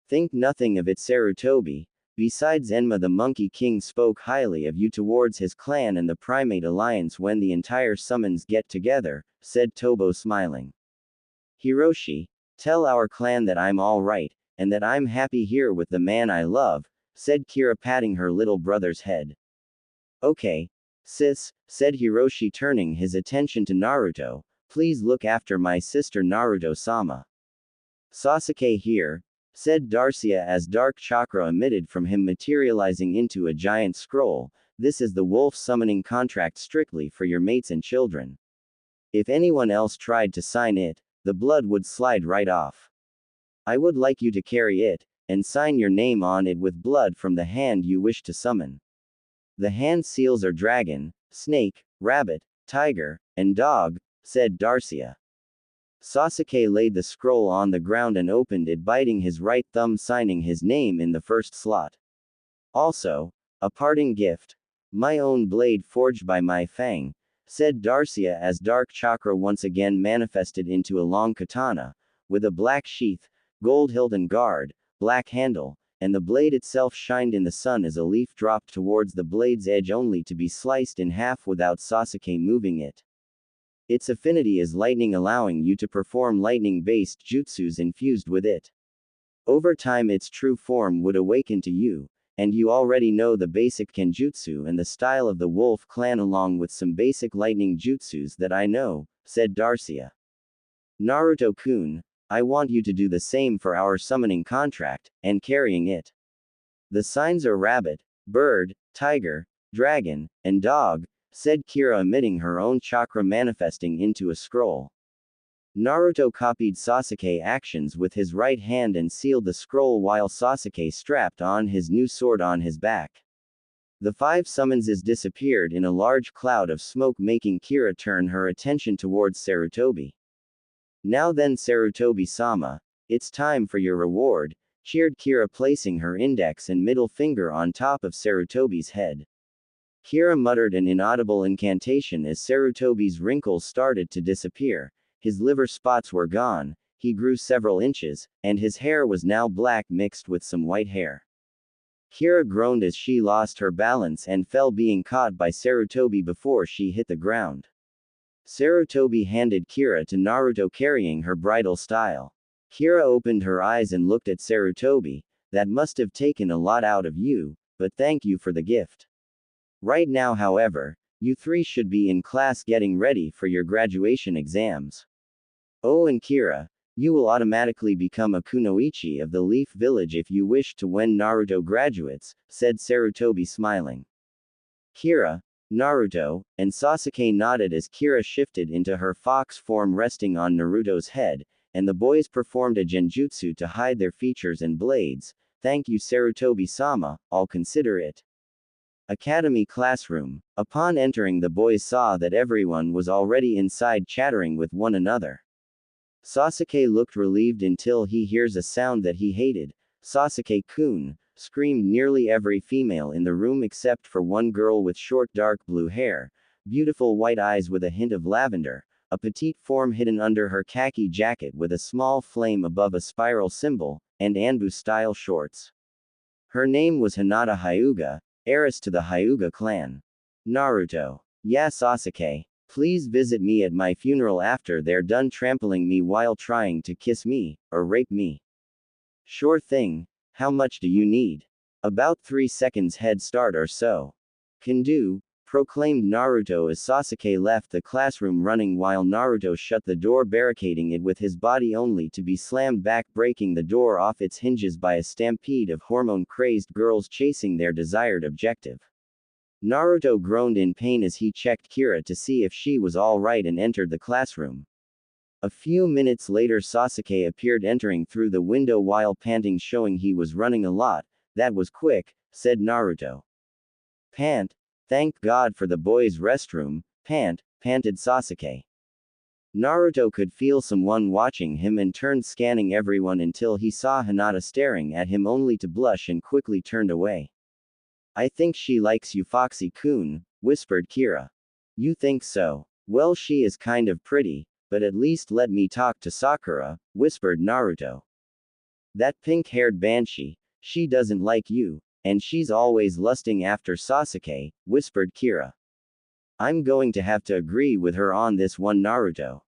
Think nothing of it, Sarutobi. Besides, Enma the Monkey King spoke highly of you towards his clan and the Primate Alliance when the entire summons get together, said Tobo smiling. Hiroshi, tell our clan that I'm all right, and that I'm happy here with the man I love, said Kira, patting her little brother's head. Okay, sis, said Hiroshi, turning his attention to Naruto. Please look after my sister Naruto-sama. Sasuke here, said Darcia as dark chakra emitted from him materializing into a giant scroll. This is the wolf summoning contract strictly for your mates and children. If anyone else tried to sign it, the blood would slide right off. I would like you to carry it, and sign your name on it with blood from the hand you wish to summon. The hand seals are dragon, snake, rabbit, tiger, and dog, said Darcia. Sasuke laid the scroll on the ground and opened it, biting his right thumb, signing his name in the first slot. Also, a parting gift. My own blade forged by my fang, said Darcia as dark chakra once again manifested into a long katana, with a black sheath, gold hilt and guard, black handle, and the blade itself shined in the sun as a leaf dropped towards the blade's edge only to be sliced in half without Sasuke moving it. Its affinity is lightning, allowing you to perform lightning-based jutsus infused with it. Over time its true form would awaken to you, and you already know the basic kenjutsu and the style of the wolf clan along with some basic lightning jutsus that I know, said Darcia. Naruto-kun, I want you to do the same for our summoning contract, and carrying it. The signs are rabbit, bird, tiger, dragon, and dog, said Kira, emitting her own chakra manifesting into a scroll. Naruto copied Sasuke's actions with his right hand and sealed the scroll while Sasuke strapped on his new sword on his back. The 5 summonses disappeared in a large cloud of smoke, making Kira turn her attention towards Sarutobi. Now then, Sarutobi-sama, it's time for your reward, cheered Kira, placing her index and middle finger on top of Sarutobi's head. Kira muttered an inaudible incantation as Sarutobi's wrinkles started to disappear, his liver spots were gone, he grew several inches, and his hair was now black mixed with some white hair. Kira groaned as she lost her balance and fell, being caught by Sarutobi before she hit the ground. Sarutobi handed Kira to Naruto, carrying her bridal style. Kira opened her eyes and looked at Sarutobi. That must have taken a lot out of you, but thank you for the gift. Right now, however, you three should be in class getting ready for your graduation exams. Oh, and Kira, you will automatically become a kunoichi of the Leaf Village if you wish to when Naruto graduates, said Sarutobi, smiling. Kira, Naruto, and Sasuke nodded as Kira shifted into her fox form, resting on Naruto's head, and the boys performed a genjutsu to hide their features and blades. Thank you, Sarutobi-sama, I'll consider it. Academy classroom. Upon entering, the boys saw that everyone was already inside chattering with one another. Sasuke looked relieved until he hears a sound that he hated. Sasuke-kun, screamed nearly every female in the room except for one girl with short dark blue hair, beautiful white eyes with a hint of lavender, a petite form hidden under her khaki jacket with a small flame above a spiral symbol, and Anbu-style shorts. Her name was Hinata Hyuga, heiress to the Hyuga clan. Naruto. Yeah, Sasuke. Please visit me at my funeral after they're done trampling me while trying to kiss me, or rape me. Sure thing. How much do you need? About 3 seconds head start or so. Can do, proclaimed Naruto as Sasuke left the classroom running while Naruto shut the door, barricading it with his body, only to be slammed back, breaking the door off its hinges by a stampede of hormone-crazed girls chasing their desired objective. Naruto groaned in pain as he checked Kira to see if she was all right and entered the classroom. A few minutes later, Sasuke appeared, entering through the window while panting, showing he was running a lot. That was quick, said Naruto. Pant. Thank God for the boys' restroom, panted Sasuke. Naruto could feel someone watching him and turned, scanning everyone until he saw Hinata staring at him, only to blush and quickly turned away. I think she likes you, Foxy-kun, whispered Kira. You think so? Well, she is kind of pretty, but at least let me talk to Sakura, whispered Naruto. That pink-haired banshee, she doesn't like you, and she's always lusting after Sasuke, whispered Kira. I'm going to have to agree with her on this one, Naruto.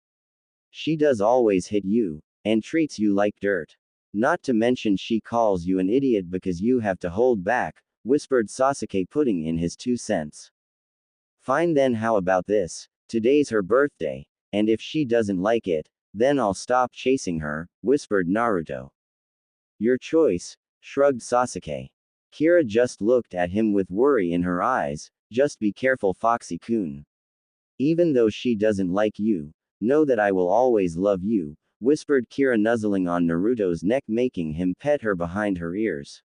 She does always hit you, and treats you like dirt. Not to mention she calls you an idiot because you have to hold back, whispered Sasuke, putting in his 2 cents. Fine then, how about this? Today's her birthday, and if she doesn't like it, then I'll stop chasing her, whispered Naruto. Your choice, shrugged Sasuke. Kira just looked at him with worry in her eyes. Just be careful, Foxy-kun. Even though she doesn't like you, know that I will always love you, whispered Kira, nuzzling on Naruto's neck, making him pet her behind her ears.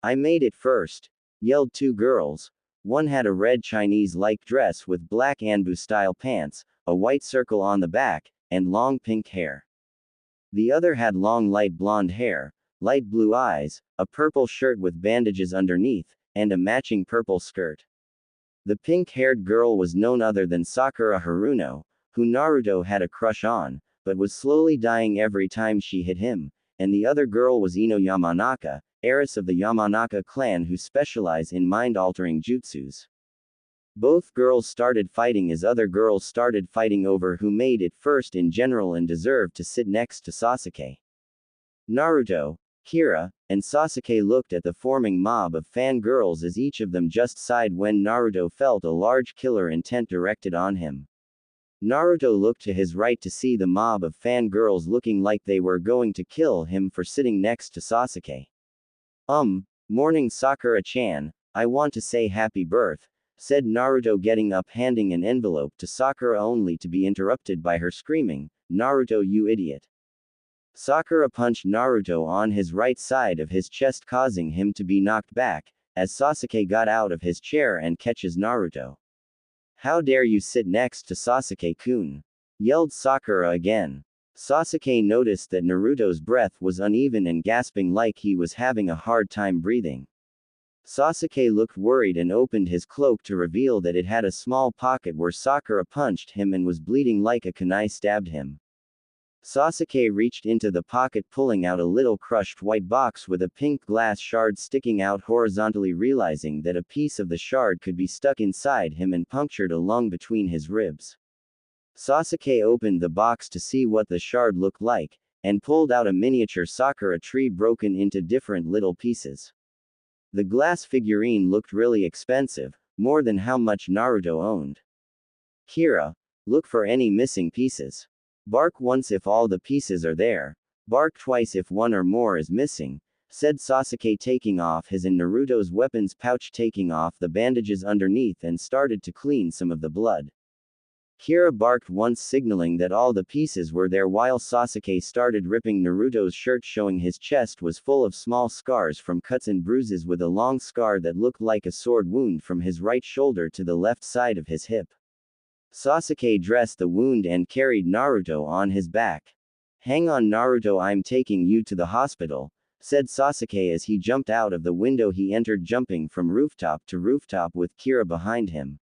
I made it first, yelled 2 girls. One had a red Chinese-like dress with black Anbu-style pants, a white circle on the back, and long pink hair. The other had long light blonde hair, light blue eyes, a purple shirt with bandages underneath, and a matching purple skirt. The pink-haired girl was none other than Sakura Haruno, who Naruto had a crush on, but was slowly dying every time she hit him, and the other girl was Ino Yamanaka, heiress of the Yamanaka clan who specialize in mind-altering jutsus. Both girls started fighting as other girls started fighting over who made it first in general and deserved to sit next to Sasuke. Naruto, Kira, and Sasuke looked at the forming mob of fangirls as each of them just sighed when Naruto felt a large killer intent directed on him. Naruto looked to his right to see the mob of fangirls looking like they were going to kill him for sitting next to Sasuke. Morning, Sakura-chan, I want to say happy birth, said Naruto, getting up, handing an envelope to Sakura, only to be interrupted by her screaming, Naruto, you idiot. Sakura punched Naruto on his right side of his chest, causing him to be knocked back, as Sasuke got out of his chair and catches Naruto. How dare you sit next to Sasuke-kun? Yelled Sakura again. Sasuke noticed that Naruto's breath was uneven and gasping like he was having a hard time breathing. Sasuke looked worried and opened his cloak to reveal that it had a small pocket where Sakura punched him and was bleeding like a kunai stabbed him. Sasuke reached into the pocket, pulling out a little crushed white box with a pink glass shard sticking out horizontally, realizing that a piece of the shard could be stuck inside him and punctured a lung between his ribs. Sasuke opened the box to see what the shard looked like, and pulled out a miniature Sakura tree broken into different little pieces. The glass figurine looked really expensive, more than how much Naruto owned. Kira, look for any missing pieces. Bark once if all the pieces are there. Bark twice if one or more is missing, said Sasuke, taking off his and Naruto's weapons pouch, taking off the bandages underneath, and started to clean some of the blood. Kira barked once, signaling that all the pieces were there, while Sasuke started ripping Naruto's shirt, showing his chest was full of small scars from cuts and bruises, with a long scar that looked like a sword wound from his right shoulder to the left side of his hip. Sasuke dressed the wound and carried Naruto on his back. Hang on, Naruto, I'm taking you to the hospital, said Sasuke as he jumped out of the window he entered, jumping from rooftop to rooftop with Kira behind him.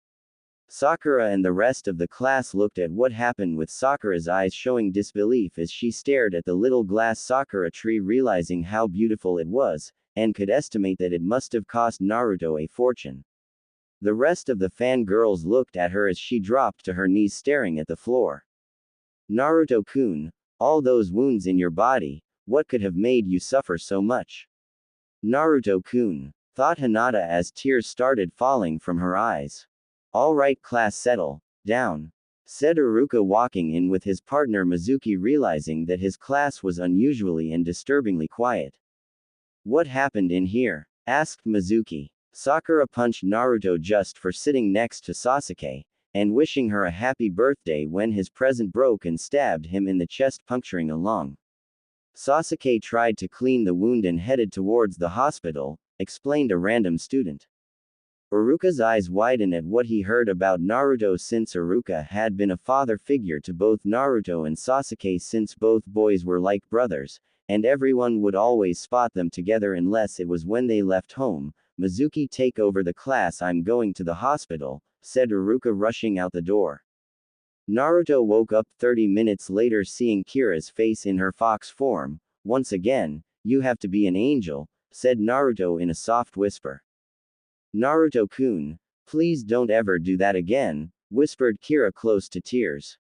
Sakura and the rest of the class looked at what happened, with Sakura's eyes showing disbelief as she stared at the little glass Sakura tree, realizing how beautiful it was, and could estimate that it must have cost Naruto a fortune. The rest of the fangirls looked at her as she dropped to her knees, staring at the floor. Naruto-kun, all those wounds in your body, what could have made you suffer so much? Naruto-kun, thought Hinata as tears started falling from her eyes. All right, class, settle down, said Iruka, walking in with his partner Mizuki, realizing that his class was unusually and disturbingly quiet. What happened in here? Asked Mizuki. Sakura punched Naruto just for sitting next to Sasuke, and wishing her a happy birthday when his present broke and stabbed him in the chest, puncturing a lung. Sasuke tried to clean the wound and headed towards the hospital, explained a random student. Iruka's eyes widened at what he heard about Naruto, since Iruka had been a father figure to both Naruto and Sasuke, since both boys were like brothers, and everyone would always spot them together unless it was when they left home. Mizuki, take over the class, I'm going to the hospital, said Iruka, rushing out the door. Naruto woke up 30 minutes later, seeing Kira's face in her fox form. Once again, you have to be an angel, said Naruto in a soft whisper. Naruto-kun, please don't ever do that again, whispered Kira, close to tears.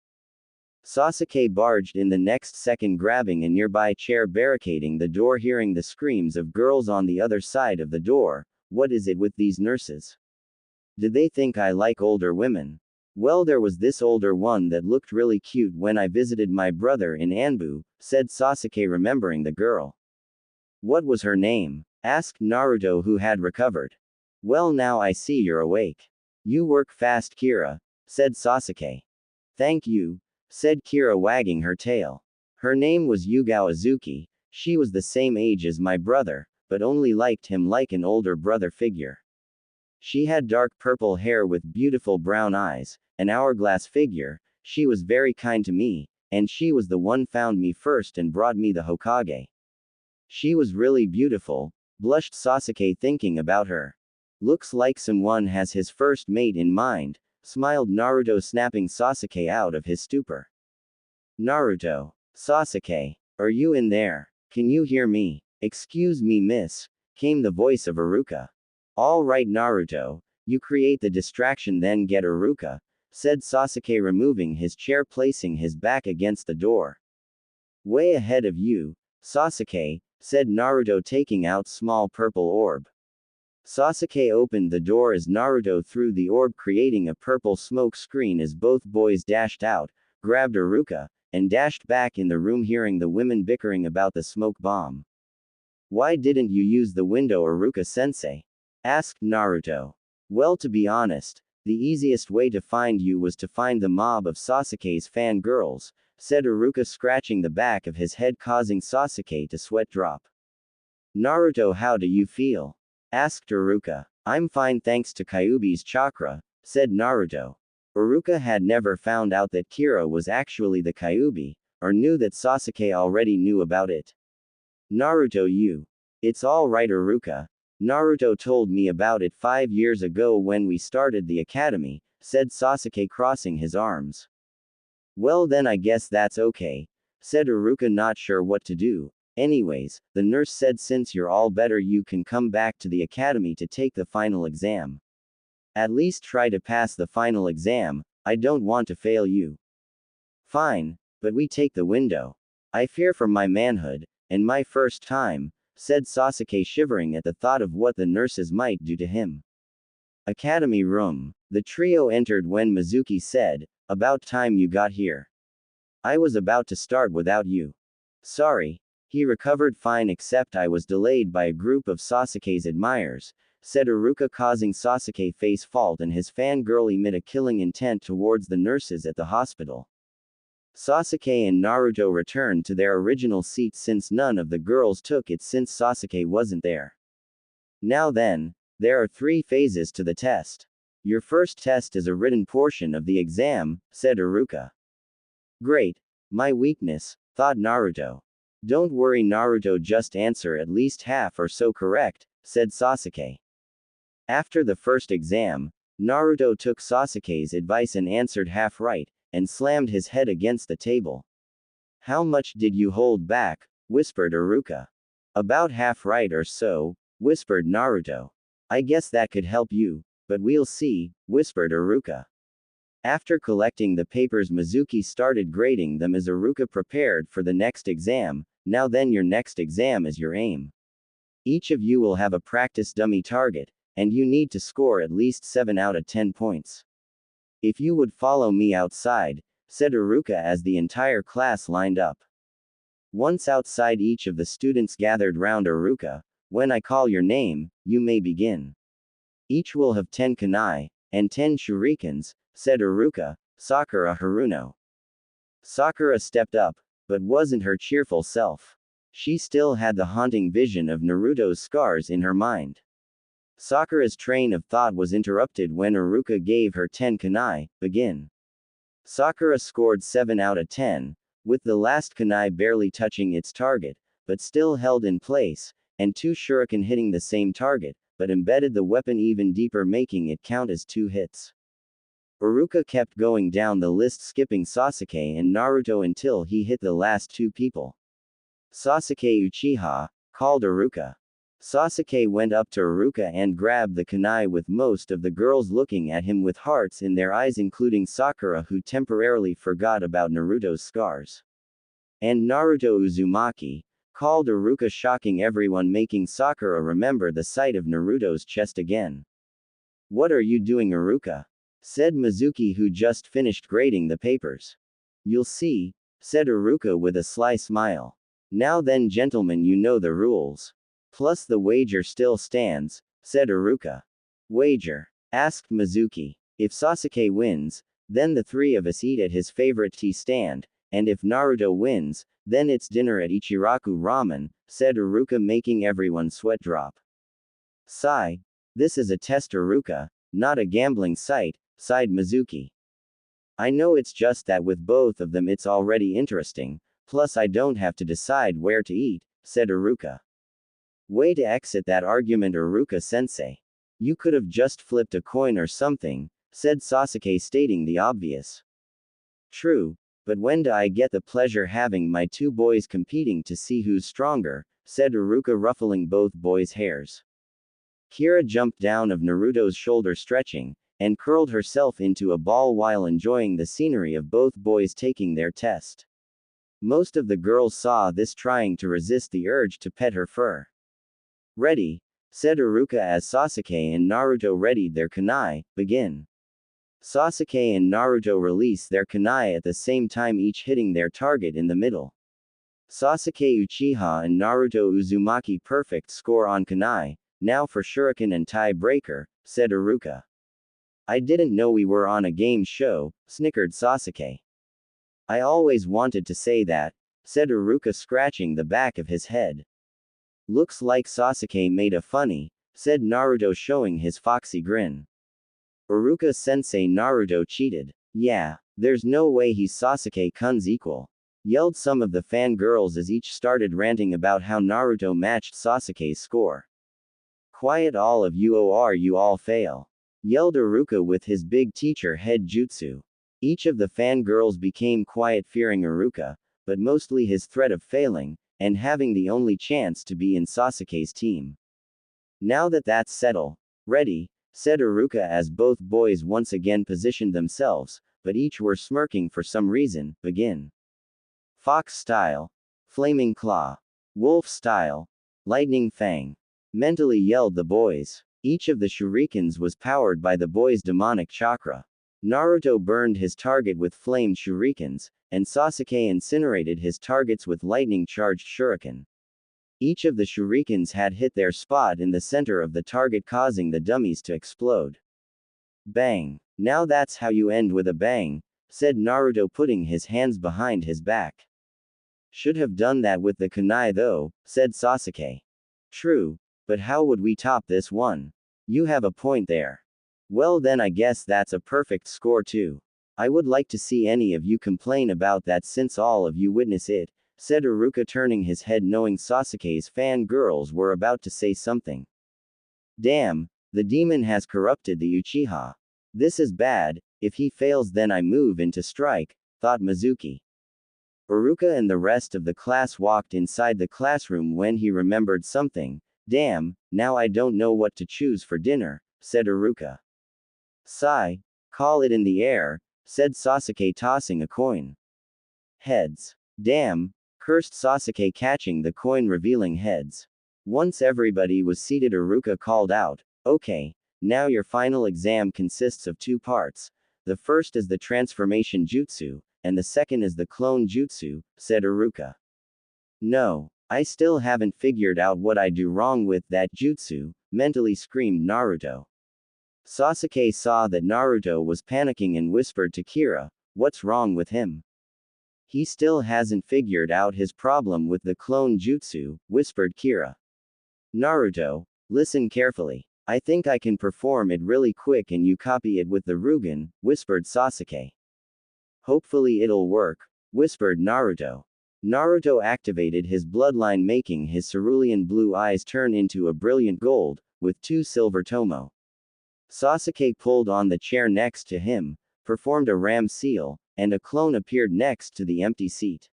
Sasuke barged in the next second, grabbing a nearby chair, barricading the door, hearing the screams of girls on the other side of the door. What is it with these nurses? Did they think I like older women? Well, there was this older one that looked really cute when I visited my brother in Anbu, said Sasuke, remembering the girl. What was her name? Asked Naruto, who had recovered. Well, now I see you're awake. You work fast, Kira, said Sasuke. Thank you, said Kira, wagging her tail. Her name was Yugao Azuki. She was the same age as my brother, but only liked him like an older brother figure. She had dark purple hair with beautiful brown eyes, an hourglass figure. She was very kind to me, and she was the one found me first and brought me the Hokage. She was really beautiful, blushed Sasuke, thinking about her. Looks like someone has his first mate in mind, smiled Naruto, snapping Sasuke out of his stupor. Naruto. Sasuke. Are you in there? Can you hear me? Excuse me, miss, came the voice of Iruka. All right, Naruto, you create the distraction, then get Iruka, said Sasuke, removing his chair, placing his back against the door. Way ahead of you, Sasuke, said Naruto, taking out small purple orb. Sasuke opened the door as Naruto threw the orb, creating a purple smoke screen as both boys dashed out, grabbed Iruka, and dashed back in the room, hearing the women bickering about the smoke bomb. Why didn't you use the window, Iruka-sensei? Asked Naruto. Well, to be honest, the easiest way to find you was to find the mob of Sasuke's fangirls, said Iruka, scratching the back of his head, causing Sasuke to sweat drop. Naruto, how do you feel? Asked Iruka. I'm fine thanks to Kyuubi's chakra, said Naruto. Iruka had never found out that Kira was actually the Kyuubi, or knew that Sasuke already knew about it. Naruto, you. It's all right, Iruka. Naruto told me about it 5 years ago when we started the academy, said Sasuke, crossing his arms. Well then, I guess that's okay, said Iruka, not sure what to do. Anyways, the nurse said since you're all better you can come back to the academy to take the final exam. At least try to pass the final exam, I don't want to fail you. Fine, but we take the window. I fear for my manhood, and my first time, said Sasuke, shivering at the thought of what the nurses might do to him. Academy room. The trio entered when Mizuki said, "About time you got here. I was about to start without you." Sorry. He recovered fine except I was delayed by a group of Sasuke's admirers, said Iruka, causing Sasuke face fault and his fangirl emit a killing intent towards the nurses at the hospital. Sasuke and Naruto returned to their original seats since none of the girls took it since Sasuke wasn't there. Now then, there are 3 phases to the test. Your first test is a written portion of the exam, said Iruka. Great. My weakness, thought Naruto. Don't worry Naruto, just answer at least half or so correct, said Sasuke. After the first exam, Naruto took Sasuke's advice and answered half right, and slammed his head against the table. How much did you hold back? Whispered Iruka. About half right or so, whispered Naruto. I guess that could help you, but we'll see, whispered Iruka. After collecting the papers, Mizuki started grading them as Iruka prepared for the next exam. Now then, your next exam is your aim. Each of you will have a practice dummy target, and you need to score at least 7 out of 10 points. If you would follow me outside, said Iruka as the entire class lined up. Once outside, each of the students gathered round Iruka. When I call your name, you may begin. Each will have 10 kunai, and 10 shurikens, said Iruka. Sakura Haruno. Sakura stepped up, but wasn't her cheerful self. She still had the haunting vision of Naruto's scars in her mind. Sakura's train of thought was interrupted when Iruka gave her 10 kunai. Begin. Sakura scored 7 out of 10, with the last kunai barely touching its target, but still held in place, and 2 shuriken hitting the same target, but embedded the weapon even deeper, making it count as 2 hits. Iruka kept going down the list, skipping Sasuke and Naruto until he hit the last 2 people. Sasuke Uchiha, called Iruka. Sasuke went up to Iruka and grabbed the kunai, with most of the girls looking at him with hearts in their eyes, including Sakura, who temporarily forgot about Naruto's scars. And Naruto Uzumaki, called Iruka, shocking everyone, making Sakura remember the sight of Naruto's chest again. What are you doing, Iruka? Said Mizuki, who just finished grading the papers. You'll see, said Iruka with a sly smile. Now then, gentlemen, you know the rules. Plus the wager still stands, said Iruka. Wager? Asked Mizuki. If Sasuke wins, then the 3 of us eat at his favorite tea stand, and if Naruto wins, then it's dinner at Ichiraku Ramen, said Iruka, making everyone sweat drop. Sigh. This is a test, Iruka, not a gambling site, sighed Mizuki. I know, it's just that with both of them it's already interesting, plus I don't have to decide where to eat, said Iruka. Way to exit that argument, Iruka-sensei. You could have just flipped a coin or something, said Sasuke, stating the obvious. True, but when do I get the pleasure having my 2 boys competing to see who's stronger, said Iruka, ruffling both boys' hairs. Kira jumped down of Naruto's shoulder, stretching, and curled herself into a ball while enjoying the scenery of both boys taking their test. Most of the girls saw this, trying to resist the urge to pet her fur. Ready, said Iruka as Sasuke and Naruto readied their kunai. Begin. Sasuke and Naruto release their kunai at the same time, each hitting their target in the middle. Sasuke Uchiha and Naruto Uzumaki perfect score on kunai. Now for shuriken and tie-breaker, said Iruka. I didn't know we were on a game show, snickered Sasuke. I always wanted to say that, said Iruka, scratching the back of his head. Looks like Sasuke made a funny, said Naruto, showing his foxy grin. Iruka-sensei, Naruto cheated. Yeah, there's no way he's Sasuke-kun's equal, yelled some of the fangirls as each started ranting about how Naruto matched Sasuke's score. Quiet all of you, or you all fail, yelled Iruka with his big teacher head jutsu. Each of the fangirls became quiet, fearing Iruka, but mostly his threat of failing, and having the only chance to be in Sasuke's team. Now that that's settled, ready, said Iruka as both boys once again positioned themselves, but each were smirking for some reason. Begin. Fox style. Flaming claw. Wolf style. Lightning fang. Mentally yelled the boys. Each of the shurikens was powered by the boy's demonic chakra. Naruto burned his target with flamed shurikens, and Sasuke incinerated his targets with lightning-charged shuriken. Each of the shurikens had hit their spot in the center of the target, causing the dummies to explode. Bang. Now that's how you end with a bang, said Naruto, putting his hands behind his back. Should have done that with the kunai though, said Sasuke. True, but how would we top this one? You have a point there. Well then I guess that's a perfect score too. I would like to see any of you complain about that since all of you witness it, said Iruka, turning his head knowing Sasuke's fangirls were about to say something. Damn, the demon has corrupted the Uchiha. This is bad. If he fails then I move in to strike, thought Mizuki. Iruka and the rest of the class walked inside the classroom when he remembered something. Damn, now I don't know what to choose for dinner, said Iruka. Sigh. Call it in the air, said Sasuke, tossing a coin. Heads. Damn, cursed Sasuke, catching the coin, revealing heads. Once everybody was seated, Iruka called out, okay, now your final exam consists of 2 parts. The first is the transformation jutsu, and the second is the clone jutsu, said Iruka. No, I still haven't figured out what I do wrong with that jutsu, mentally screamed Naruto. Sasuke saw that Naruto was panicking and whispered to Kira, what's wrong with him? He still hasn't figured out his problem with the clone jutsu, whispered Kira. Naruto, listen carefully. I think I can perform it really quick and you copy it with the Rugen, whispered Sasuke. Hopefully it'll work, whispered Naruto. Naruto activated his bloodline, making his cerulean blue eyes turn into a brilliant gold, with 2 silver tomo. Sasuke pulled on the chair next to him, performed a ram seal, and a clone appeared next to the empty seat.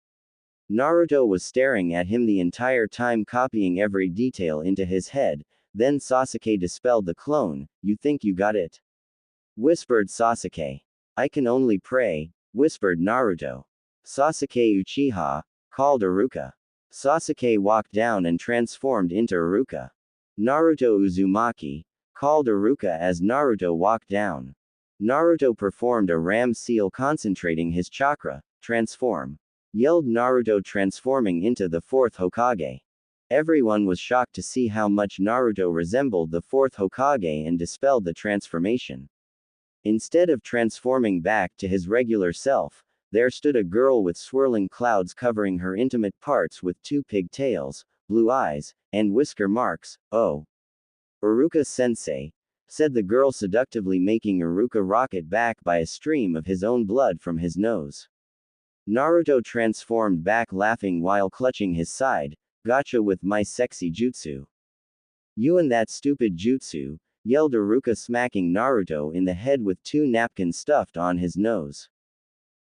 Naruto was staring at him the entire time, copying every detail into his head. Then Sasuke dispelled the clone. You think you got it? Whispered Sasuke. I can only pray, whispered Naruto. Sasuke Uchiha, called Iruka. Sasuke walked down and transformed into Iruka. Naruto Uzumaki, called Iruka as Naruto walked down. Naruto performed a ram seal, concentrating his chakra. Transform, yelled Naruto, transforming into the 4th Hokage. Everyone was shocked to see how much Naruto resembled the 4th Hokage and dispelled the transformation. Instead of transforming back to his regular self, there stood a girl with swirling clouds covering her intimate parts with 2 pigtails, blue eyes, and whisker marks. Oh. Iruka-sensei, said the girl seductively, making Iruka rocket back by a stream of his own blood from his nose. Naruto transformed back, laughing while clutching his side. Gotcha with my sexy jutsu. You and that stupid jutsu, yelled Iruka, smacking Naruto in the head with 2 napkins stuffed on his nose.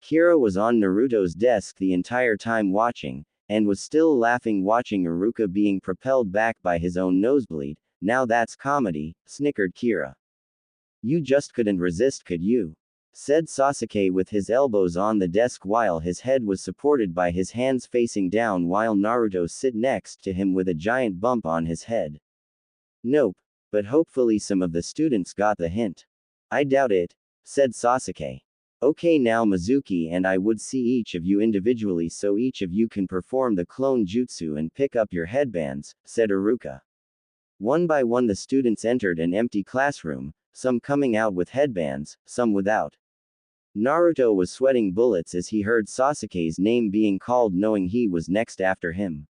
Kira was on Naruto's desk the entire time watching, and was still laughing watching Iruka being propelled back by his own nosebleed. Now that's comedy, snickered Kira. You just couldn't resist, could you? Said Sasuke with his elbows on the desk while his head was supported by his hands facing down, while Naruto sit next to him with a giant bump on his head. Nope, but hopefully some of the students got the hint. I doubt it, said Sasuke. Okay, now Mizuki and I would see each of you individually so each of you can perform the clone jutsu and pick up your headbands, said Iruka. One by one the students entered an empty classroom, some coming out with headbands, some without. Naruto was sweating bullets as he heard Sasuke's name being called, knowing he was next after him.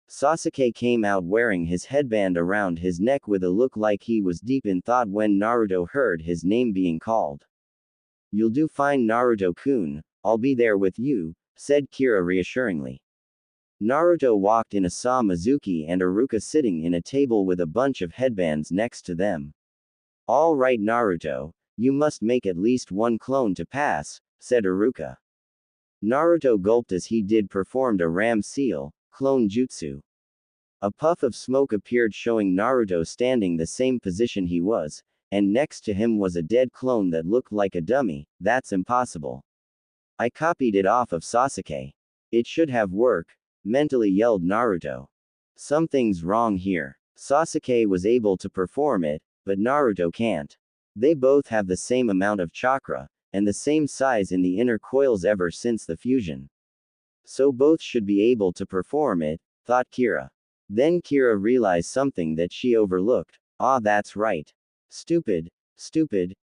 Sasuke came out wearing his headband around his neck with a look like he was deep in thought when Naruto heard his name being called. You'll do fine, Naruto-kun, I'll be there with you, said Kira reassuringly. Naruto walked in and saw Mizuki and Iruka sitting in a table with a bunch of headbands next to them. All right, Naruto, you must make at least 1 clone to pass, said Iruka. Naruto gulped as he did performed a ram seal, clone jutsu. A puff of smoke appeared showing Naruto standing the same position he was, and next to him was a dead clone that looked like a dummy. That's impossible. I copied it off of Sasuke. It should have worked, mentally yelled Naruto. Something's wrong here. Sasuke was able to perform it, but Naruto can't. They both have the same amount of chakra, and the same size in the inner coils ever since the fusion. So both should be able to perform it, thought Kira. Then Kira realized something that she overlooked. Ah, that's right. Stupid,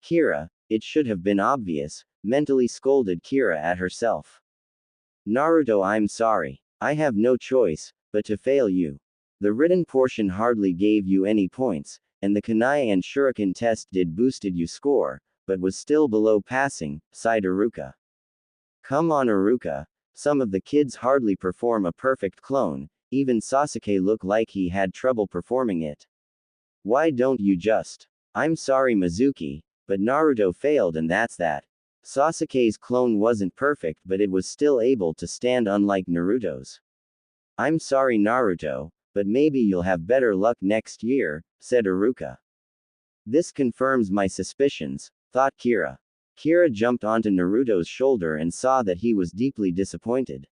Kira, it should have been obvious, mentally scolded Kira at herself. Naruto, I'm sorry. I have no choice but to fail you. The written portion hardly gave you any points, and the Kunai and Shuriken test did boosted you score, but was still below passing, sighed Iruka. Come on Iruka, some of the kids hardly perform a perfect clone, even Sasuke looked like he had trouble performing it. Why don't you just? I'm sorry Mizuki, but Naruto failed and that's that. Sasuke's clone wasn't perfect but it was still able to stand unlike Naruto's. I'm sorry Naruto, but maybe you'll have better luck next year, said Iruka. This confirms my suspicions, thought Kira. Kira jumped onto Naruto's shoulder and saw that he was deeply disappointed.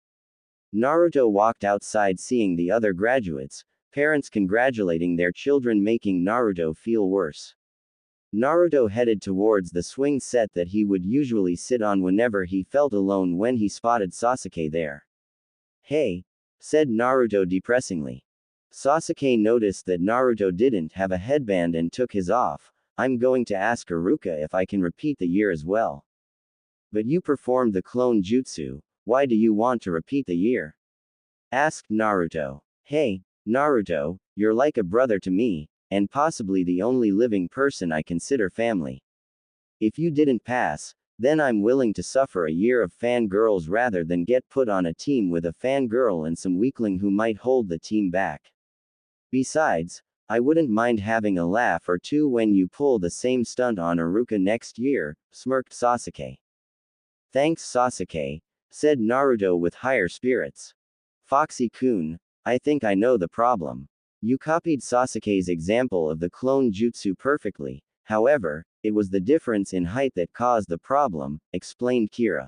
Naruto walked outside seeing the other graduates, parents congratulating their children making Naruto feel worse. Naruto headed towards the swing set that he would usually sit on whenever he felt alone when he spotted Sasuke there. Hey, said Naruto depressingly. Sasuke noticed that Naruto didn't have a headband and took his off. I'm going to ask Iruka if I can repeat the year as well. But you performed the clone jutsu, why do you want to repeat the year? Asked Naruto. Hey, Naruto, you're like a brother to me, and possibly the only living person I consider family. If you didn't pass, then I'm willing to suffer a year of fangirls rather than get put on a team with a fangirl and some weakling who might hold the team back. Besides, I wouldn't mind having a laugh or two when you pull the same stunt on Iruka next year, smirked Sasuke. Thanks Sasuke, said Naruto with higher spirits. Foxy-kun, I think I know the problem. You copied Sasuke's example of the clone jutsu perfectly, however, it was the difference in height that caused the problem, explained Kira.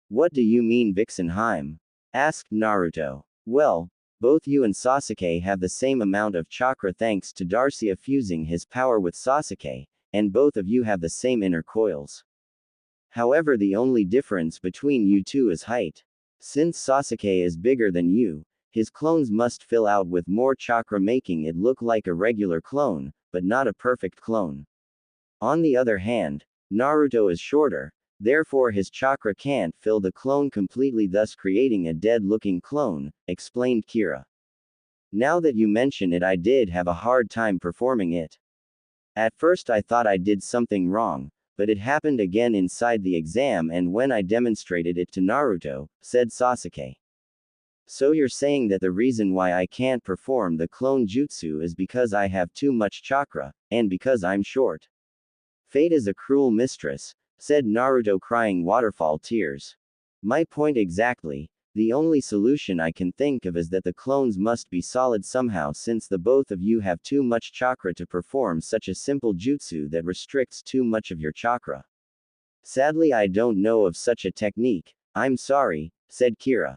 What do you mean Vixenheim? Asked Naruto. Well, both you and Sasuke have the same amount of chakra thanks to Darcia fusing his power with Sasuke, and both of you have the same inner coils. However, the only difference between you two is height. Since Sasuke is bigger than you, his clones must fill out with more chakra making it look like a regular clone, but not a perfect clone. On the other hand, Naruto is shorter, therefore his chakra can't fill the clone completely thus creating a dead-looking clone, explained Kira. Now that you mention it I did have a hard time performing it. At first I thought I did something wrong, but it happened again inside the exam and when I demonstrated it to Naruto, said Sasuke. So you're saying that the reason why I can't perform the clone jutsu is because I have too much chakra, and because I'm short. Fate is a cruel mistress, said Naruto crying waterfall tears. My point exactly, the only solution I can think of is that the clones must be solid somehow since the both of you have too much chakra to perform such a simple jutsu that restricts too much of your chakra. Sadly I don't know of such a technique, I'm sorry, said Kira.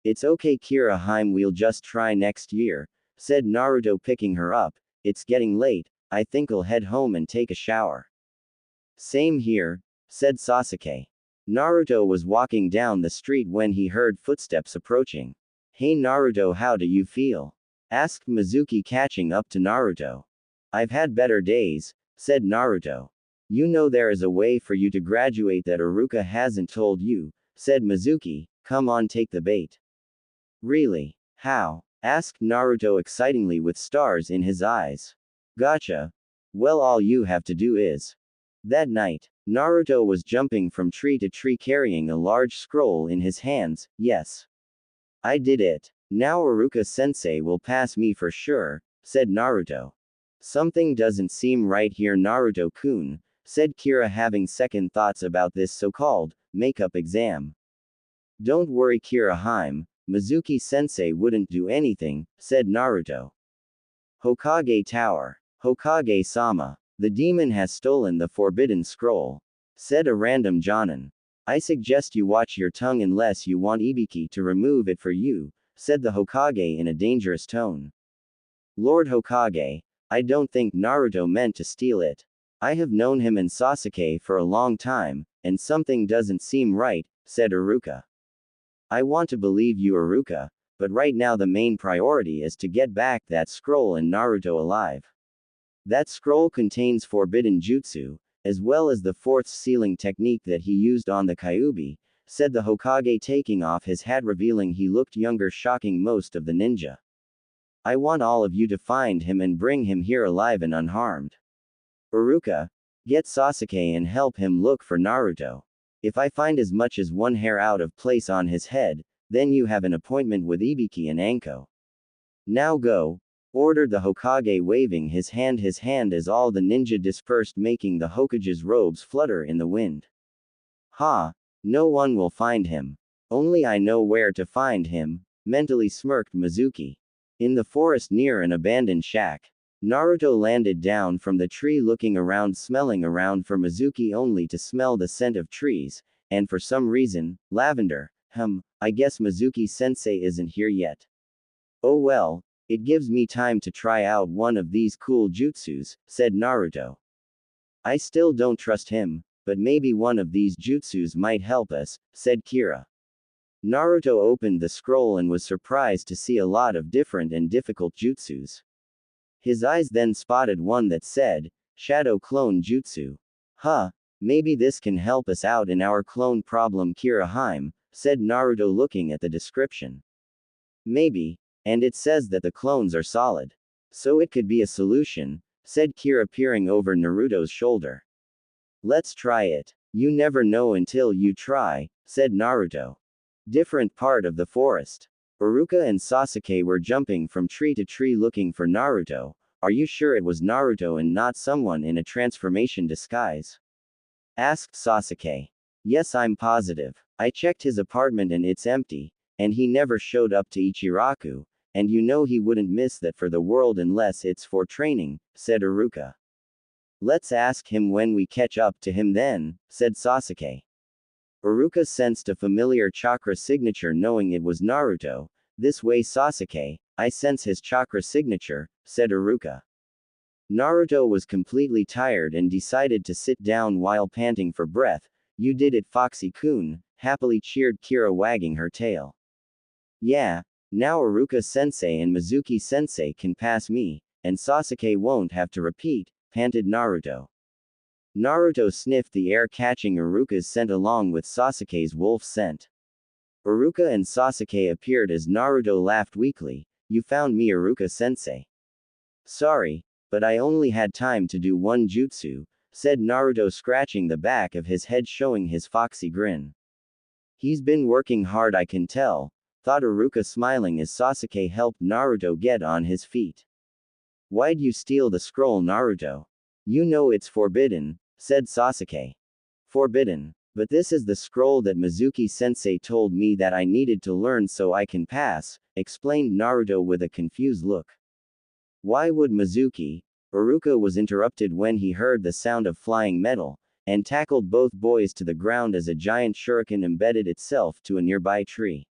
It's okay Kira-heim, we'll just try next year, said Naruto picking her up. It's getting late, I think I'll head home and take a shower. Same here, said Sasuke. Naruto was walking down the street when he heard footsteps approaching. Hey Naruto, how do you feel? Asked Mizuki catching up to Naruto. I've had better days, said Naruto. You know there is a way for you to graduate that Iruka hasn't told you, said Mizuki, come on take the bait. Really? How? Asked Naruto excitingly with stars in his eyes. Gotcha. Well all you have to do is. That night, Naruto was jumping from tree to tree carrying a large scroll in his hands. Yes. I did it. Now Iruka-sensei will pass me for sure, said Naruto. Something doesn't seem right here Naruto-kun, said Kira having second thoughts about this so-called makeup exam. Don't worry Kirahime, Mizuki-sensei wouldn't do anything, said Naruto. Hokage Tower. Hokage-sama. The demon has stolen the forbidden scroll, said a random Jonin. I suggest you watch your tongue unless you want Ibiki to remove it for you, said the Hokage in a dangerous tone. Lord Hokage, I don't think Naruto meant to steal it. I have known him and Sasuke for a long time, and something doesn't seem right, said Iruka. I want to believe you Iruka, but right now the main priority is to get back that scroll and Naruto alive. That scroll contains forbidden jutsu, as well as the fourth sealing technique that he used on the Kyuubi, said the Hokage taking off his hat revealing he looked younger shocking most of the ninja. I want all of you to find him and bring him here alive and unharmed. Iruka, get Sasuke and help him look for Naruto. If I find as much as one hair out of place on his head, then you have an appointment with Ibiki and Anko. Now go, ordered the Hokage waving his hand as all the ninja dispersed making the Hokage's robes flutter in the wind. Ha! No one will find him. Only I know where to find him, mentally smirked Mizuki. In the forest near an abandoned shack, Naruto landed down from the tree looking around smelling around for Mizuki only to smell the scent of trees, and for some reason, lavender. I guess Mizuki-sensei isn't here yet. Oh well, it gives me time to try out one of these cool jutsus, said Naruto. I still don't trust him, but maybe one of these jutsus might help us, said Kira. Naruto opened the scroll and was surprised to see a lot of different and difficult jutsus. His eyes then spotted one that said, Shadow Clone Jutsu. Maybe this can help us out in our clone problem Kirahime, said Naruto looking at the description. Maybe, and it says that the clones are solid. So it could be a solution, said Kira peering over Naruto's shoulder. Let's try it. You never know until you try, said Naruto. Different part of the forest. Iruka and Sasuke were jumping from tree to tree looking for Naruto. Are you sure it was Naruto and not someone in a transformation disguise? Asked Sasuke. Yes, I'm positive. I checked his apartment and it's empty, and he never showed up to Ichiraku, and you know he wouldn't miss that for the world unless it's for training, said Iruka. Let's ask him when we catch up to him then, said Sasuke. Iruka sensed a familiar chakra signature knowing it was Naruto. This way Sasuke, I sense his chakra signature, said Iruka. Naruto was completely tired and decided to sit down while panting for breath. You did it Foxy-kun, happily cheered Kira wagging her tail. Yeah, now Iruka-sensei and Mizuki-sensei can pass me, and Sasuke won't have to repeat, panted Naruto. Naruto sniffed the air catching Iruka's scent along with Sasuke's wolf scent. Iruka and Sasuke appeared as Naruto laughed weakly. You found me Iruka-sensei. Sorry, but I only had time to do one jutsu, said Naruto scratching the back of his head showing his foxy grin. He's been working hard I can tell, thought Iruka smiling as Sasuke helped Naruto get on his feet. Why'd you steal the scroll Naruto? You know it's forbidden, said Sasuke. Forbidden. But this is the scroll that Mizuki-sensei told me that I needed to learn so I can pass, explained Naruto with a confused look. Why would Mizuki? Iruka was interrupted when he heard the sound of flying metal, and tackled both boys to the ground as a giant shuriken embedded itself to a nearby tree.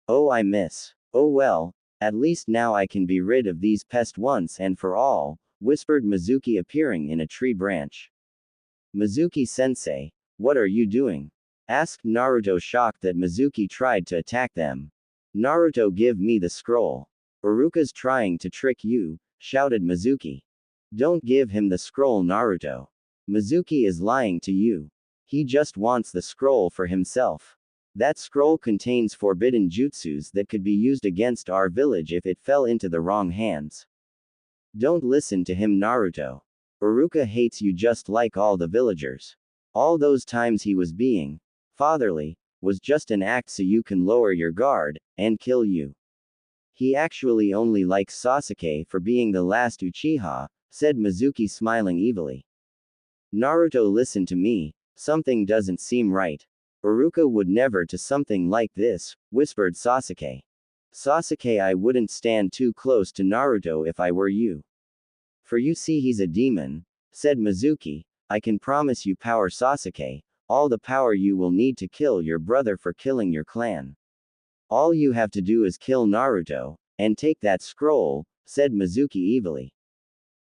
Oh I miss. Oh well, at least now I can be rid of these pests once and for all, whispered Mizuki appearing in a tree branch. Mizuki-sensei, what are you doing? Asked Naruto shocked that Mizuki tried to attack them. Naruto give me the scroll. Iruka's trying to trick you, shouted Mizuki. Don't give him the scroll Naruto. Mizuki is lying to you. He just wants the scroll for himself. That scroll contains forbidden jutsus that could be used against our village if it fell into the wrong hands. Don't listen to him Naruto. Iruka hates you just like all the villagers. All those times he was being fatherly was just an act so you can lower your guard and kill you. He actually only likes Sasuke for being the last Uchiha, said Mizuki smiling evilly. Naruto listen to me, something doesn't seem right. Iruka would never to something like this, whispered Sasuke. Sasuke, I wouldn't stand too close to Naruto if I were you. For you see he's a demon, said Mizuki. I can promise you power, Sasuke, all the power you will need to kill your brother for killing your clan. All you have to do is kill Naruto, and take that scroll, said Mizuki evilly.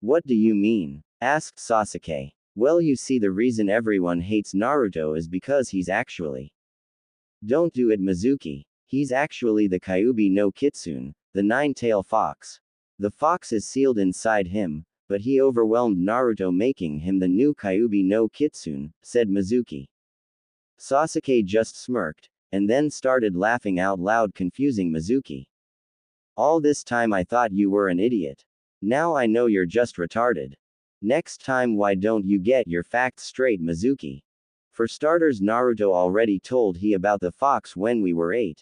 What do you mean? Asked Sasuke. Well, you see, the reason everyone hates Naruto is because he's actually. Don't do it, Mizuki. He's actually the Kyuubi no Kitsune, the nine-tailed fox. The fox is sealed inside him, but he overwhelmed Naruto, making him the new Kyuubi no Kitsune, said Mizuki. Sasuke just smirked, and then started laughing out loud, confusing Mizuki. All this time I thought you were an idiot. Now I know you're just retarded. Next time, why don't you get your facts straight, Mizuki? For starters, Naruto already told he about the fox when we were 8.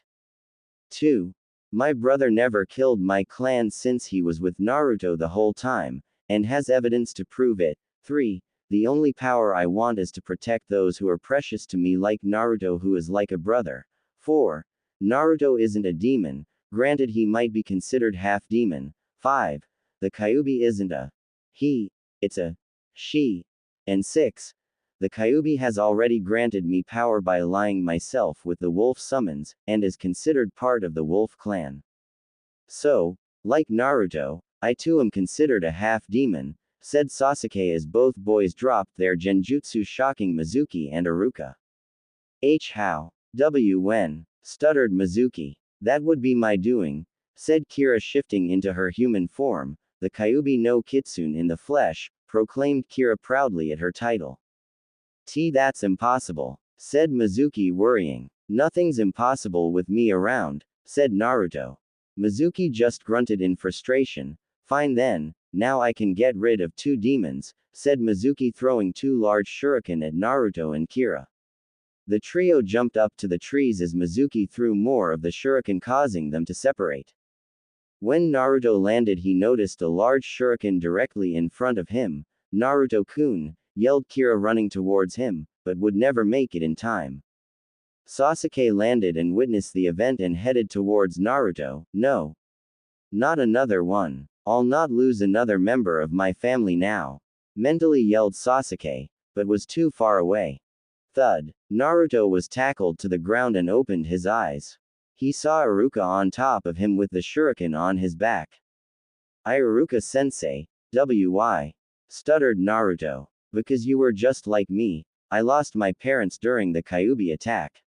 2. My brother never killed my clan since he was with Naruto the whole time, and has evidence to prove it. 3. The only power I want is to protect those who are precious to me like Naruto, who is like a brother. 4. Naruto isn't a demon, granted he might be considered half demon. 5. The Kyuubi isn't a he, it's a she. And 6. The Kyuubi has already granted me power by allying myself with the wolf summons, and is considered part of the wolf clan. So, like Naruto, I too am considered a half-demon, said Sasuke as both boys dropped their genjutsu, shocking Mizuki and Iruka. How? When? Stuttered Mizuki. That would be my doing, said Kira, shifting into her human form, the Kyuubi no Kitsune in the flesh, proclaimed Kira proudly at her title. That's impossible, said Mizuki, worrying. Nothing's impossible with me around, said Naruto. Mizuki just grunted in frustration. Fine then, now I can get rid of 2 demons, said Mizuki, throwing 2 large shuriken at Naruto and Kira. The trio jumped up to the trees as Mizuki threw more of the shuriken, causing them to separate. When Naruto landed, he noticed a large shuriken directly in front of him. Naruto-kun, yelled Kira, running towards him, but would never make it in time. Sasuke landed and witnessed the event and headed towards Naruto. No. Not another one. I'll not lose another member of my family now. Mentally yelled Sasuke, but was too far away. Thud. Naruto was tackled to the ground and opened his eyes. He saw Iruka on top of him with the shuriken on his back. Iruka-sensei, why? Stuttered Naruto. Because you were just like me, I lost my parents during the Kyuubi attack.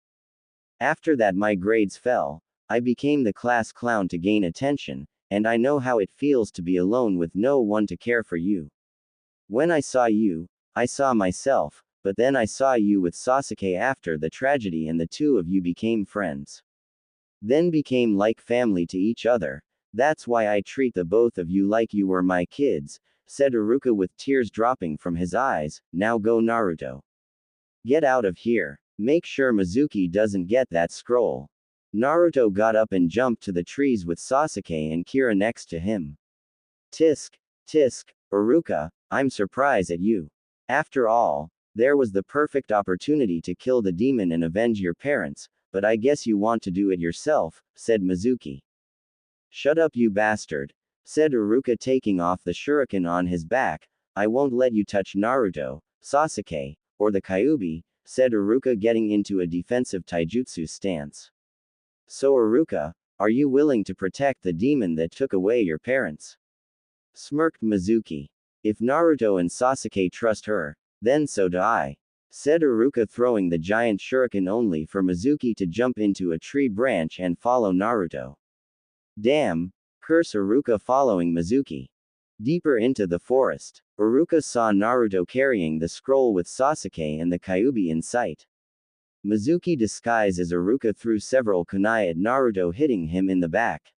After that my grades fell, I became the class clown to gain attention, and I know how it feels to be alone with no one to care for you. When I saw you, I saw myself, but then I saw you with Sasuke after the tragedy and the 2 of you became friends. Then became like family to each other. That's why I treat the both of you like you were my kids, said Iruka with tears dropping from his eyes. Now go, Naruto. Get out of here. Make sure Mizuki doesn't get that scroll. Naruto got up and jumped to the trees with Sasuke and Kira next to him. Tisk, Iruka, I'm surprised at you. After all, there was the perfect opportunity to kill the demon and avenge your parents, but I guess you want to do it yourself, said Mizuki. Shut up, you bastard, said Iruka, taking off the shuriken on his back. I won't let you touch Naruto, Sasuke, or the Kyuubi, said Iruka, getting into a defensive taijutsu stance. So Iruka, are you willing to protect the demon that took away your parents? Smirked Mizuki. If Naruto and Sasuke trust her, then so do I, said Iruka, throwing the giant shuriken only for Mizuki to jump into a tree branch and follow Naruto. Damn, curse Iruka, following Mizuki. Deeper into the forest, Iruka saw Naruto carrying the scroll with Sasuke and the Kyuubi in sight. Mizuki disguised as Iruka threw several kunai at Naruto, hitting him in the back.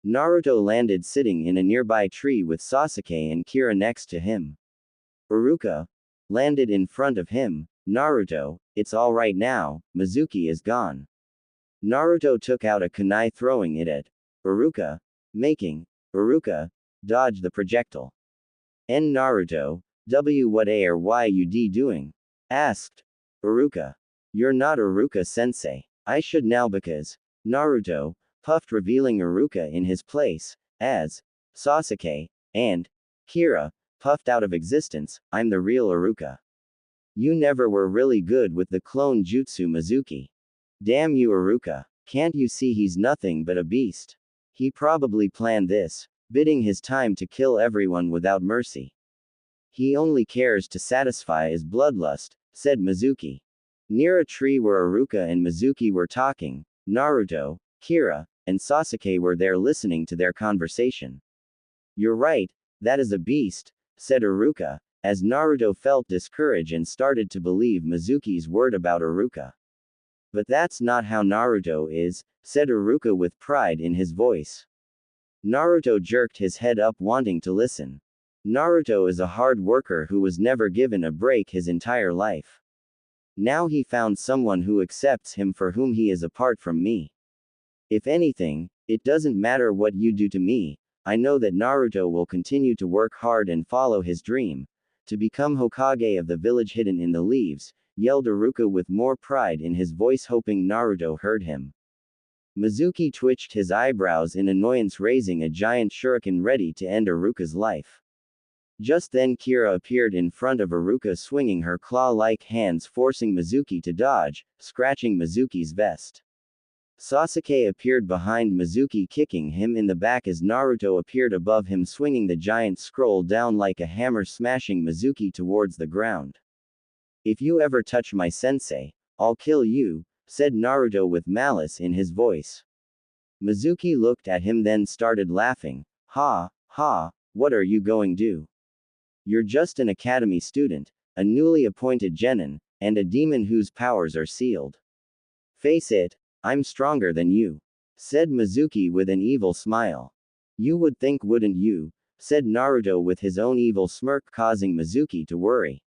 Naruto landed sitting in a nearby tree with Sasuke and Kira next to him. Iruka landed in front of him. Naruto, it's alright now, Mizuki is gone. Naruto took out a kunai, throwing it at Iruka, making Iruka dodge the projectile. Naruto, what are you doing? Asked Iruka. You're not Iruka-sensei. I should now because. Naruto, puffed, revealing Iruka in his place, as Sasuke, and Kira, puffed out of existence. I'm the real Iruka. You never were really good with the clone jutsu, Mizuki. Damn you, Iruka. Can't you see he's nothing but a beast? He probably planned this, bidding his time to kill everyone without mercy. He only cares to satisfy his bloodlust, said Mizuki. Near a tree where Iruka and Mizuki were talking, Naruto, Kira, and Sasuke were there listening to their conversation. You're right, that is a beast, said Iruka, as Naruto felt discouraged and started to believe Mizuki's word about Iruka. But that's not how Naruto is, said Iruka with pride in his voice. Naruto jerked his head up, wanting to listen. Naruto is a hard worker who was never given a break his entire life. Now he found someone who accepts him for whom he is apart from me. If anything, it doesn't matter what you do to me, I know that Naruto will continue to work hard and follow his dream, to become Hokage of the village hidden in the leaves, yelled Iruka with more pride in his voice, hoping Naruto heard him. Mizuki twitched his eyebrows in annoyance, raising a giant shuriken ready to end Iruka's life. Just then Kira appeared in front of Iruka, swinging her claw-like hands, forcing Mizuki to dodge, scratching Mizuki's vest. Sasuke appeared behind Mizuki, kicking him in the back as Naruto appeared above him, swinging the giant scroll down like a hammer, smashing Mizuki towards the ground. If you ever touch my sensei, I'll kill you, said Naruto with malice in his voice. Mizuki looked at him, then started laughing. Ha, ha, what are you going to do? You're just an academy student, a newly appointed genin, and a demon whose powers are sealed. Face it, I'm stronger than you, said Mizuki with an evil smile. You would think, wouldn't you? Said Naruto with his own evil smirk, causing Mizuki to worry.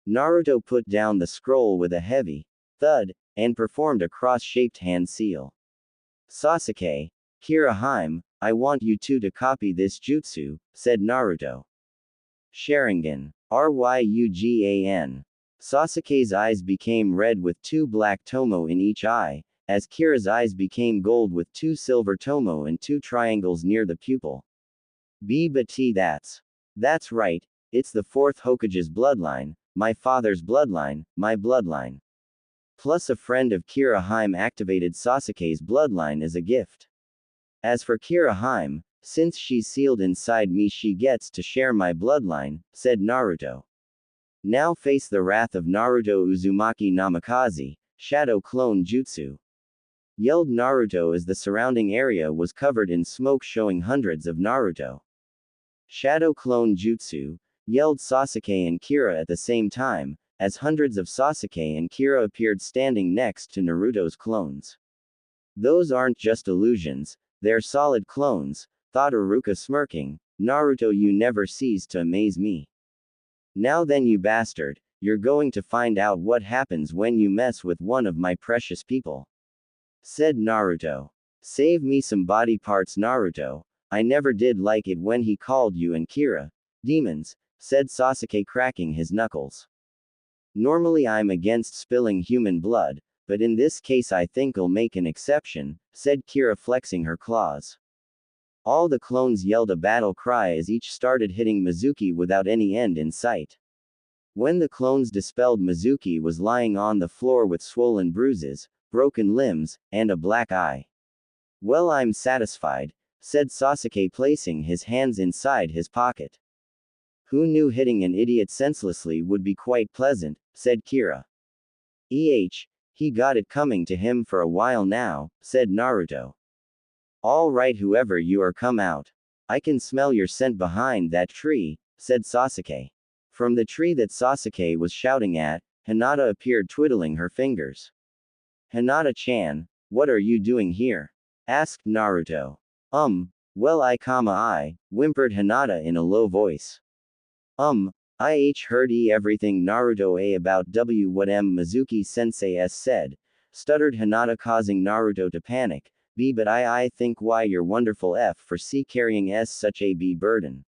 Naruto put down the scroll with a heavy thud, and performed a cross-shaped hand seal. Sasuke, Kira, I want you two to copy this jutsu, said Naruto. Sharingan. Ryugan. Sasuke's eyes became red with 2 black tomo in each eye, as Kira's eyes became gold with 2 silver tomo and 2 triangles near the pupil. That's right, it's the 4th Hokage's bloodline, my father's bloodline, my bloodline. Plus a friend of Kira activated Sasuke's bloodline as a gift. As for Kira, since she's sealed inside me, she gets to share my bloodline, said Naruto. Now face the wrath of Naruto. Uzumaki Namikaze, Shadow Clone Jutsu, yelled Naruto as the surrounding area was covered in smoke, showing hundreds of Naruto. Shadow Clone Jutsu, yelled Sasuke and Kira at the same time, as hundreds of Sasuke and Kira appeared standing next to Naruto's clones. Those aren't just illusions, they're solid clones, thought Iruka, smirking. Naruto, you never cease to amaze me. Now then, you bastard, you're going to find out what happens when you mess with one of my precious people, said Naruto. Save me some body parts, Naruto. I never did like it when he called you and Kira demons, said Sasuke, cracking his knuckles. Normally I'm against spilling human blood, but in this case I think I'll make an exception, said Kira, flexing her claws. All the clones yelled a battle cry as each started hitting Mizuki without any end in sight. When the clones dispelled, Mizuki was lying on the floor with swollen bruises, broken limbs, and a black eye. Well, I'm satisfied, said Sasuke, placing his hands inside his pocket. Who knew hitting an idiot senselessly would be quite pleasant, said Kira. He got it coming to him for a while now, said Naruto. All right, whoever you are, come out. I can smell your scent behind that tree, said Sasuke. From the tree that Sasuke was shouting at, Hinata appeared, twiddling her fingers. Hinata-chan, what are you doing here? Asked Naruto. Well, I whimpered Hinata in a low voice. I heard everything Naruto about what Mizuki-sensei said, stuttered Hinata, causing Naruto to panic. But I think why you're wonderful for carrying such a burden.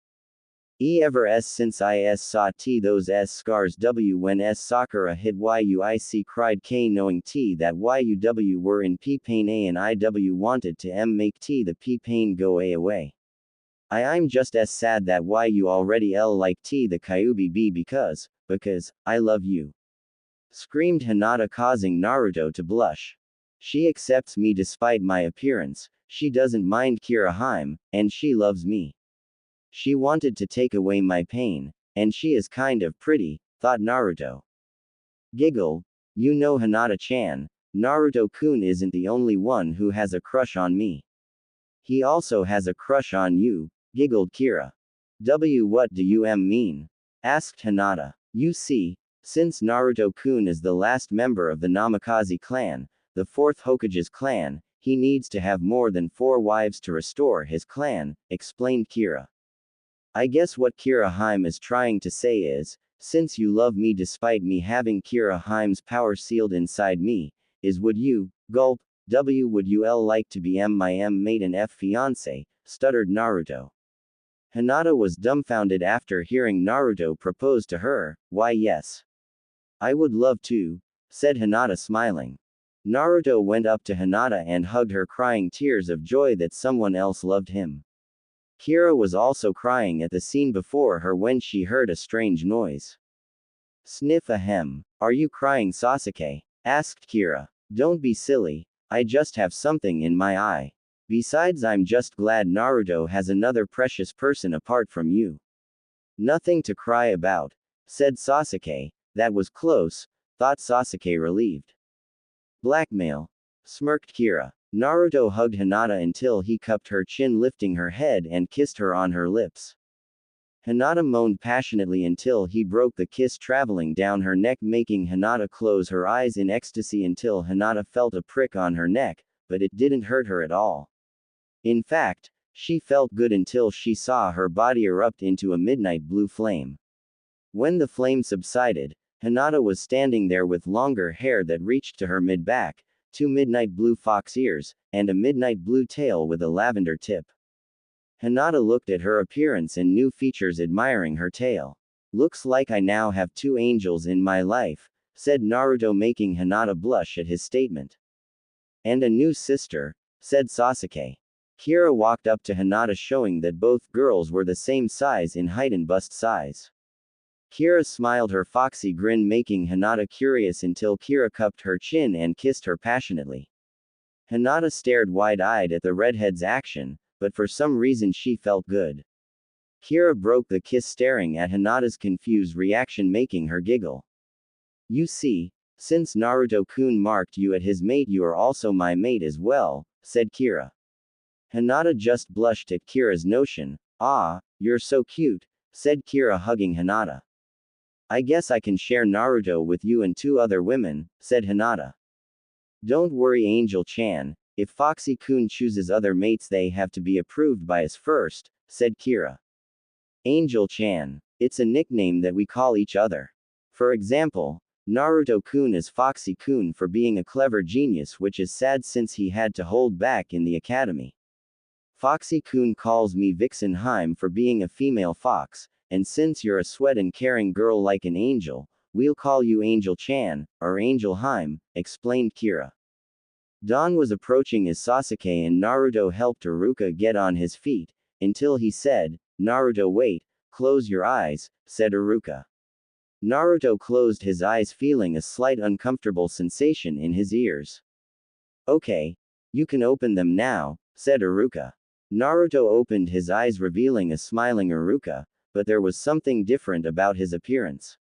Ever since I saw T those scars W when Sakura hit YUIC cried K knowing T that YUW were in P pain A and IW wanted to make T the P pain go A away. I'm just sad that you already L like T the Kyuubi B because I love you. Screamed Hinata causing Naruto to blush. She accepts me despite my appearance, she doesn't mind Harem, and she loves me. She wanted to take away my pain, and she is kind of pretty, thought Naruto. Giggle, you know Hinata-chan, Naruto-kun isn't the only one who has a crush on me. He also has a crush on you, giggled Kira. What do you mean? Asked Hinata. You see, since Naruto-kun is the last member of the Namikaze clan, the fourth Hokage's clan, he needs to have more than 4 wives to restore his clan, explained Kira. I guess what Harem is trying to say is, since you love me despite me having Harem's power sealed inside me, would you, gulp, would you like to be my mate and fiancé, stuttered Naruto. Hinata was dumbfounded after hearing Naruto propose to her. Why yes. I would love to, said Hinata smiling. Naruto went up to Hinata and hugged her crying tears of joy that someone else loved him. Kira was also crying at the scene before her when she heard a strange noise. Sniff ahem. Are you crying Sasuke? Asked Kira. Don't be silly, I just have something in my eye. Besides I'm just glad Naruto has another precious person apart from you. Nothing to cry about, said Sasuke. That was close, thought Sasuke relieved. Blackmail, smirked Kira. Naruto hugged Hinata until he cupped her chin lifting her head and kissed her on her lips. Hinata moaned passionately until he broke the kiss traveling down her neck making Hinata close her eyes in ecstasy until Hinata felt a prick on her neck, but it didn't hurt her at all. In fact, she felt good until she saw her body erupt into a midnight blue flame. When the flame subsided, Hinata was standing there with longer hair that reached to her mid-back, 2 midnight blue fox ears, and a midnight blue tail with a lavender tip. Hinata looked at her appearance and new features admiring her tail. Looks like I now have 2 angels in my life, said Naruto making Hinata blush at his statement. And a new sister, said Sasuke. Kira walked up to Hinata showing that both girls were the same size in height and bust size. Kira smiled her foxy grin making Hinata curious until Kira cupped her chin and kissed her passionately. Hinata stared wide-eyed at the redhead's action, but for some reason she felt good. Kira broke the kiss staring at Hinata's confused reaction making her giggle. You see, since Naruto-kun marked you at his mate you are also my mate as well, said Kira. Hinata just blushed at Kira's notion. Ah, you're so cute, said Kira hugging Hinata. I guess I can share Naruto with you and 2 other women, said Hinata. Don't worry Angel-chan, if Foxy-kun chooses other mates they have to be approved by us first, said Kira. Angel-chan. It's a nickname that we call each other. For example, Naruto-kun is Foxy-kun for being a clever genius which is sad since he had to hold back in the academy. Foxy-kun calls me Vixenheim for being a female fox, and since you're a sweat and caring girl like an angel, we'll call you Angel-chan, or Angelheim, explained Kira. Dawn was approaching as Sasuke and Naruto helped Iruka get on his feet, until he said, Naruto wait, close your eyes, said Iruka. Naruto closed his eyes feeling a slight uncomfortable sensation in his ears. Okay. You can open them now, said Iruka. Naruto opened his eyes revealing a smiling Iruka, but there was something different about his appearance.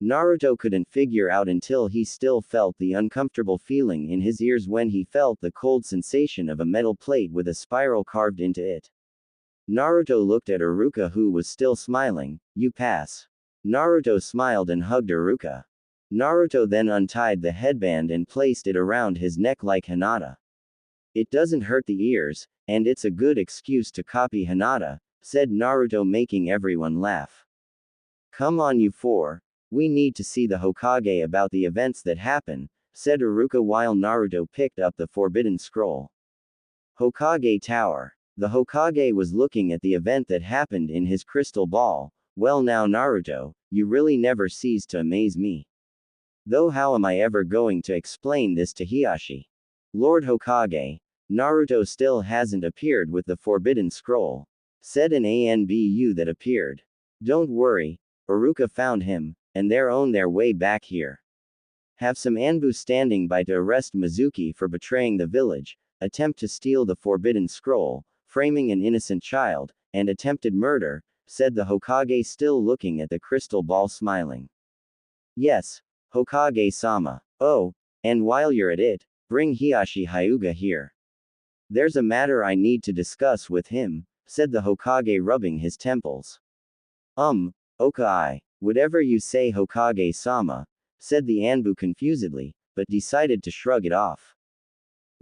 Naruto couldn't figure out until he still felt the uncomfortable feeling in his ears when he felt the cold sensation of a metal plate with a spiral carved into it. Naruto looked at Iruka who was still smiling. You pass. Naruto smiled and hugged Iruka. Naruto then untied the headband and placed it around his neck like Hinata. It doesn't hurt the ears, and it's a good excuse to copy Hinata, said Naruto making everyone laugh. Come on you 4. We need to see the Hokage about the events that happen, said Iruka while Naruto picked up the forbidden scroll. Hokage Tower. The Hokage was looking at the event that happened in his crystal ball. Well now Naruto, you really never cease to amaze me. Though how am I ever going to explain this to Hiashi? Lord Hokage, Naruto still hasn't appeared with the Forbidden Scroll, said an ANBU that appeared. Don't worry, Iruka found him, and they're on their way back here. Have some Anbu standing by to arrest Mizuki for betraying the village, attempt to steal the Forbidden Scroll, framing an innocent child, and attempted murder, said the Hokage still looking at the crystal ball smiling. Yes, Hokage-sama. Oh, and while you're at it, bring Hiashi Hyuga here. There's a matter I need to discuss with him, said the Hokage rubbing his temples. Okay, whatever you say Hokage-sama, said the Anbu confusedly, but decided to shrug it off.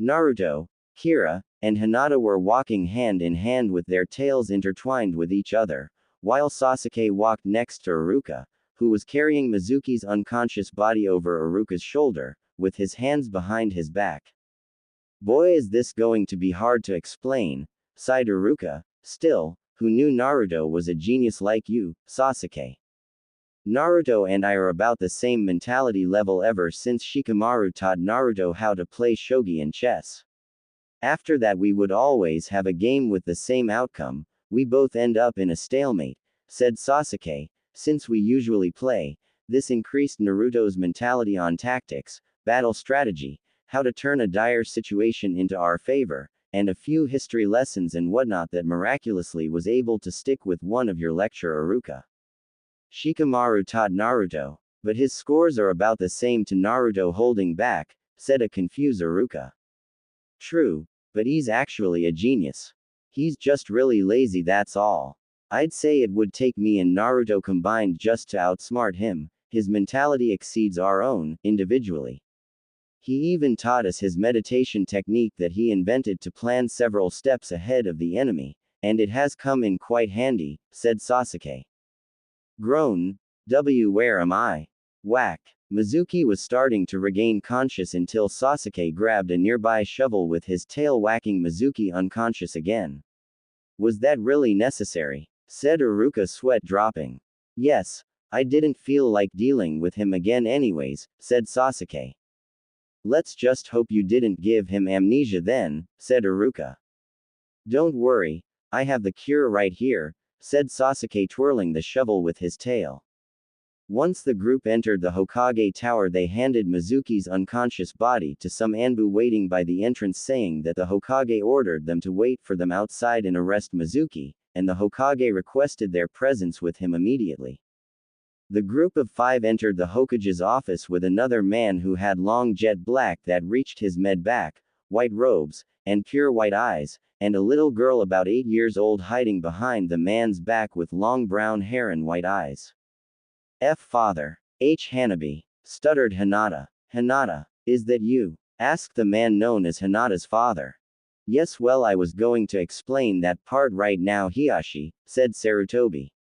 Naruto, Kira, and Hinata were walking hand in hand with their tails intertwined with each other, while Sasuke walked next to Iruka, who was carrying Mizuki's unconscious body over Iruka's shoulder, with his hands behind his back. Boy is this going to be hard to explain, sighed Iruka, still, who knew Naruto was a genius like you, Sasuke. Naruto and I are about the same mentality level ever since Shikamaru taught Naruto how to play shogi and chess. After that we would always have a game with the same outcome, we both end up in a stalemate, said Sasuke, since we usually play, this increased Naruto's mentality on tactics, battle strategy, how to turn a dire situation into our favor, and a few history lessons and whatnot that miraculously was able to stick with one of your lecture Iruka. Shikamaru taught Naruto, but his scores are about the same to Naruto holding back, said a confused Iruka. True, but he's actually a genius. He's just really lazy, that's all. I'd say it would take me and Naruto combined just to outsmart him, his mentality exceeds our own, individually. He even taught us his meditation technique that he invented to plan several steps ahead of the enemy, and it has come in quite handy, said Sasuke. Groan. Where am I? Whack. Mizuki was starting to regain conscious until Sasuke grabbed a nearby shovel with his tail, whacking Mizuki unconscious again. Was that really necessary? Said Iruka, sweat dropping. Yes, I didn't feel like dealing with him again anyways, said Sasuke. Let's just hope you didn't give him amnesia then, said Iruka. Don't worry, I have the cure right here, said Sasuke, twirling the shovel with his tail. Once the group entered the Hokage Tower, they handed Mizuki's unconscious body to some Anbu waiting by the entrance, saying that the Hokage ordered them to wait for them outside and arrest Mizuki, and the Hokage requested their presence with him immediately. The group of 5 entered the Hokage's office with another man who had long jet black that reached his mid back, white robes, and pure white eyes, and a little girl about 8 years old hiding behind the man's back with long brown hair and white eyes. Father. Hanabi, stuttered Hinata. Hinata, is that you? Asked the man known as Hinata's father. Yes, well, I was going to explain that part right now, Hiashi, said Sarutobi.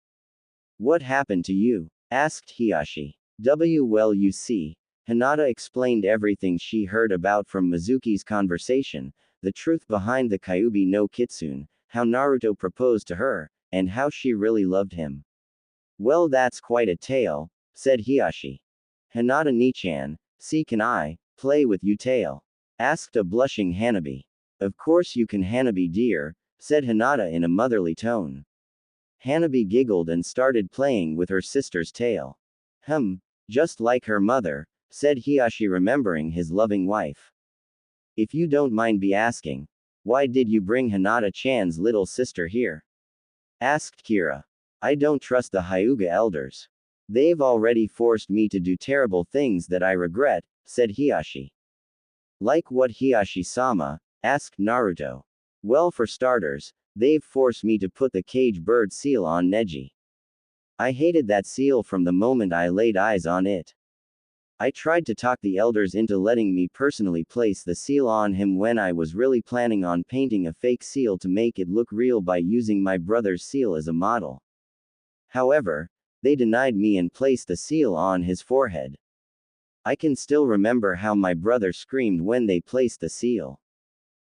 What happened to you? Asked Hiashi. Well, you see, Hinata explained everything she heard about from Mizuki's conversation, the truth behind the Kyuubi no Kitsune, how Naruto proposed to her, and how she really loved him. Well, that's quite a tale, said Hiashi. Hinata Nichan, see, can I play with you tale? Asked a blushing Hanabi. Of course you can, Hanabi dear, said Hinata in a motherly tone. Hanabi giggled and started playing with her sister's tail. Just like her mother, said Hiashi, remembering his loving wife. If you don't mind me asking, why did you bring Hinata-chan's little sister here? Asked Kira. I don't trust the Hyuga elders. They've already forced me to do terrible things that I regret, said Hiashi. Like what, Hiashi-sama? Asked Naruto. Well, for starters, they've forced me to put the cage bird seal on Neji. I hated that seal from the moment I laid eyes on it. I tried to talk the elders into letting me personally place the seal on him when I was really planning on painting a fake seal to make it look real by using my brother's seal as a model. However, they denied me and placed the seal on his forehead. I can still remember how my brother screamed when they placed the seal.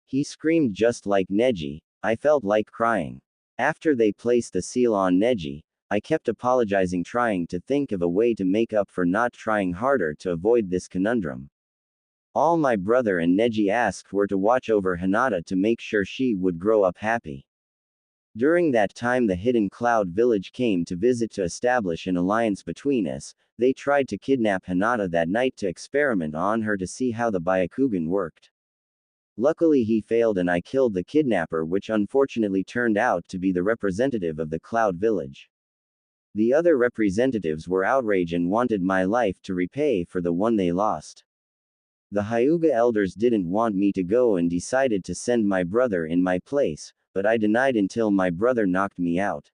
He screamed just like Neji, I felt like crying. After they placed the seal on Neji, I kept apologizing, trying to think of a way to make up for not trying harder to avoid this conundrum. All my brother and Neji asked were to watch over Hinata to make sure she would grow up happy. During that time, the hidden cloud village came to visit to establish an alliance between us. They tried to kidnap Hinata that night to experiment on her to see how the Byakugan worked. Luckily he failed and I killed the kidnapper, which unfortunately turned out to be the representative of the cloud village. The other representatives were outraged and wanted my life to repay for the one they lost. The Hyuga elders didn't want me to go and decided to send my brother in my place, but I denied until my brother knocked me out.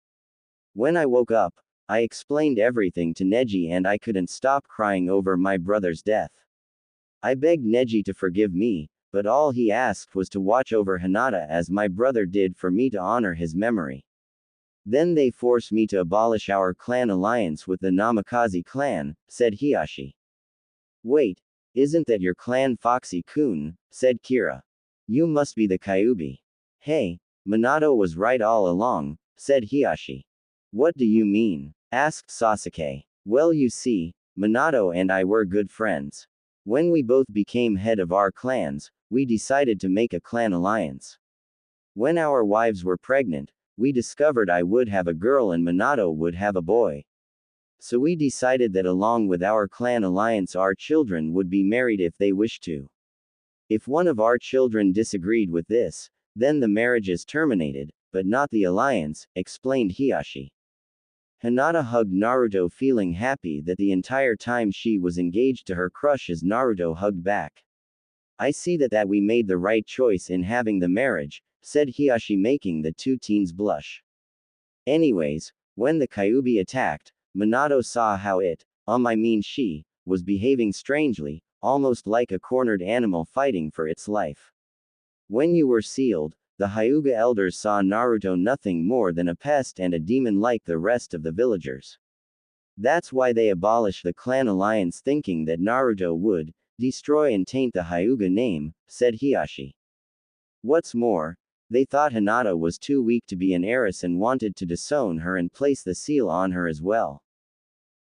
When I woke up, I explained everything to Neji and I couldn't stop crying over my brother's death. I begged Neji to forgive me, but all he asked was to watch over Hinata as my brother did for me to honor his memory. Then they forced me to abolish our clan alliance with the Namikaze clan, said Hiashi. Wait, isn't that your clan, Foxy-kun, said Kira. You must be the Kyuubi. Hey, Minato was right all along, said Hiashi. What do you mean? Asked Sasuke. Well, you see, Minato and I were good friends. When we both became head of our clans, we decided to make a clan alliance. When our wives were pregnant, we discovered I would have a girl and Minato would have a boy. So we decided that along with our clan alliance, our children would be married if they wished to. If one of our children disagreed with this, then the marriage is terminated, but not the alliance, explained Hiashi. Hinata hugged Naruto, feeling happy that the entire time she was engaged to her crush as Naruto hugged back. I see that we made the right choice in having the marriage, said Hiashi, making the two teens blush. Anyways, when the Kyuubi attacked, Minato saw how she, was behaving strangely, almost like a cornered animal fighting for its life. When you were sealed, the Hyuga elders saw Naruto nothing more than a pest and a demon like the rest of the villagers. That's why they abolished the clan alliance, thinking that Naruto would destroy and taint the Hyuga name, said Hiashi. What's more, they thought Hinata was too weak to be an heiress and wanted to disown her and place the seal on her as well.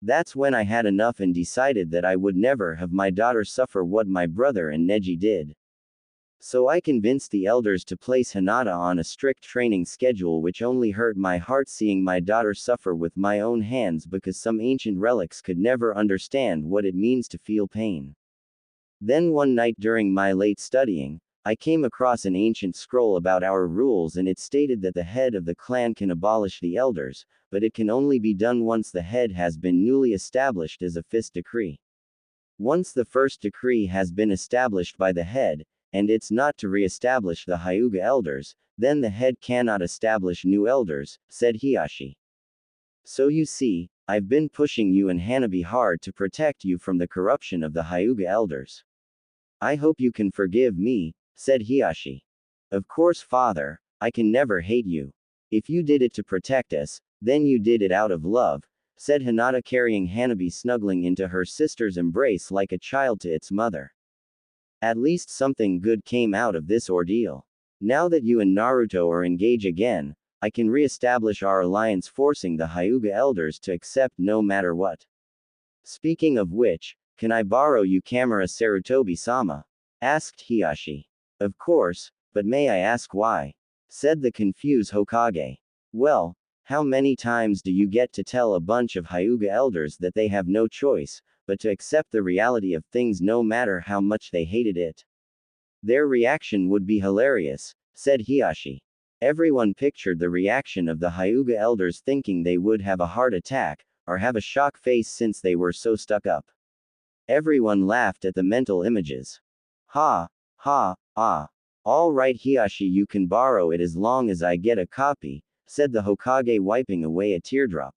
That's when I had enough and decided that I would never have my daughter suffer what my brother and Neji did. So I convinced the elders to place Hinata on a strict training schedule, which only hurt my heart seeing my daughter suffer with my own hands, because some ancient relics could never understand what it means to feel pain. Then one night during my late studying, I came across an ancient scroll about our rules, and it stated that the head of the clan can abolish the elders, but it can only be done once the head has been newly established as a fifth decree. Once the first decree has been established by the head, and it's not to re-establish the Hyuga elders, then the head cannot establish new elders, said Hiashi. So you see, I've been pushing you and Hanabi hard to protect you from the corruption of the Hyuga elders. I hope you can forgive me, said Hiashi. Of course, father, I can never hate you. If you did it to protect us, then you did it out of love, said Hinata, carrying Hanabi snuggling into her sister's embrace like a child to its mother. At least something good came out of this ordeal. Now that you and Naruto are engaged again, I can re-establish our alliance, forcing the Hyuga elders to accept no matter what. Speaking of which, can I borrow you camera, Sarutobi-sama? Asked Hiashi. Of course, but may I ask why? Said the confused Hokage. Well, how many times do you get to tell a bunch of Hyuga elders that they have no choice but to accept the reality of things no matter how much they hated it? Their reaction would be hilarious, said Hiashi. Everyone pictured the reaction of the Hyuga elders, thinking they would have a heart attack, or have a shock face since they were so stuck up. Everyone laughed at the mental images. Ha, ha, ah. All right, Hiashi, you can borrow it as long as I get a copy, said the Hokage, wiping away a teardrop.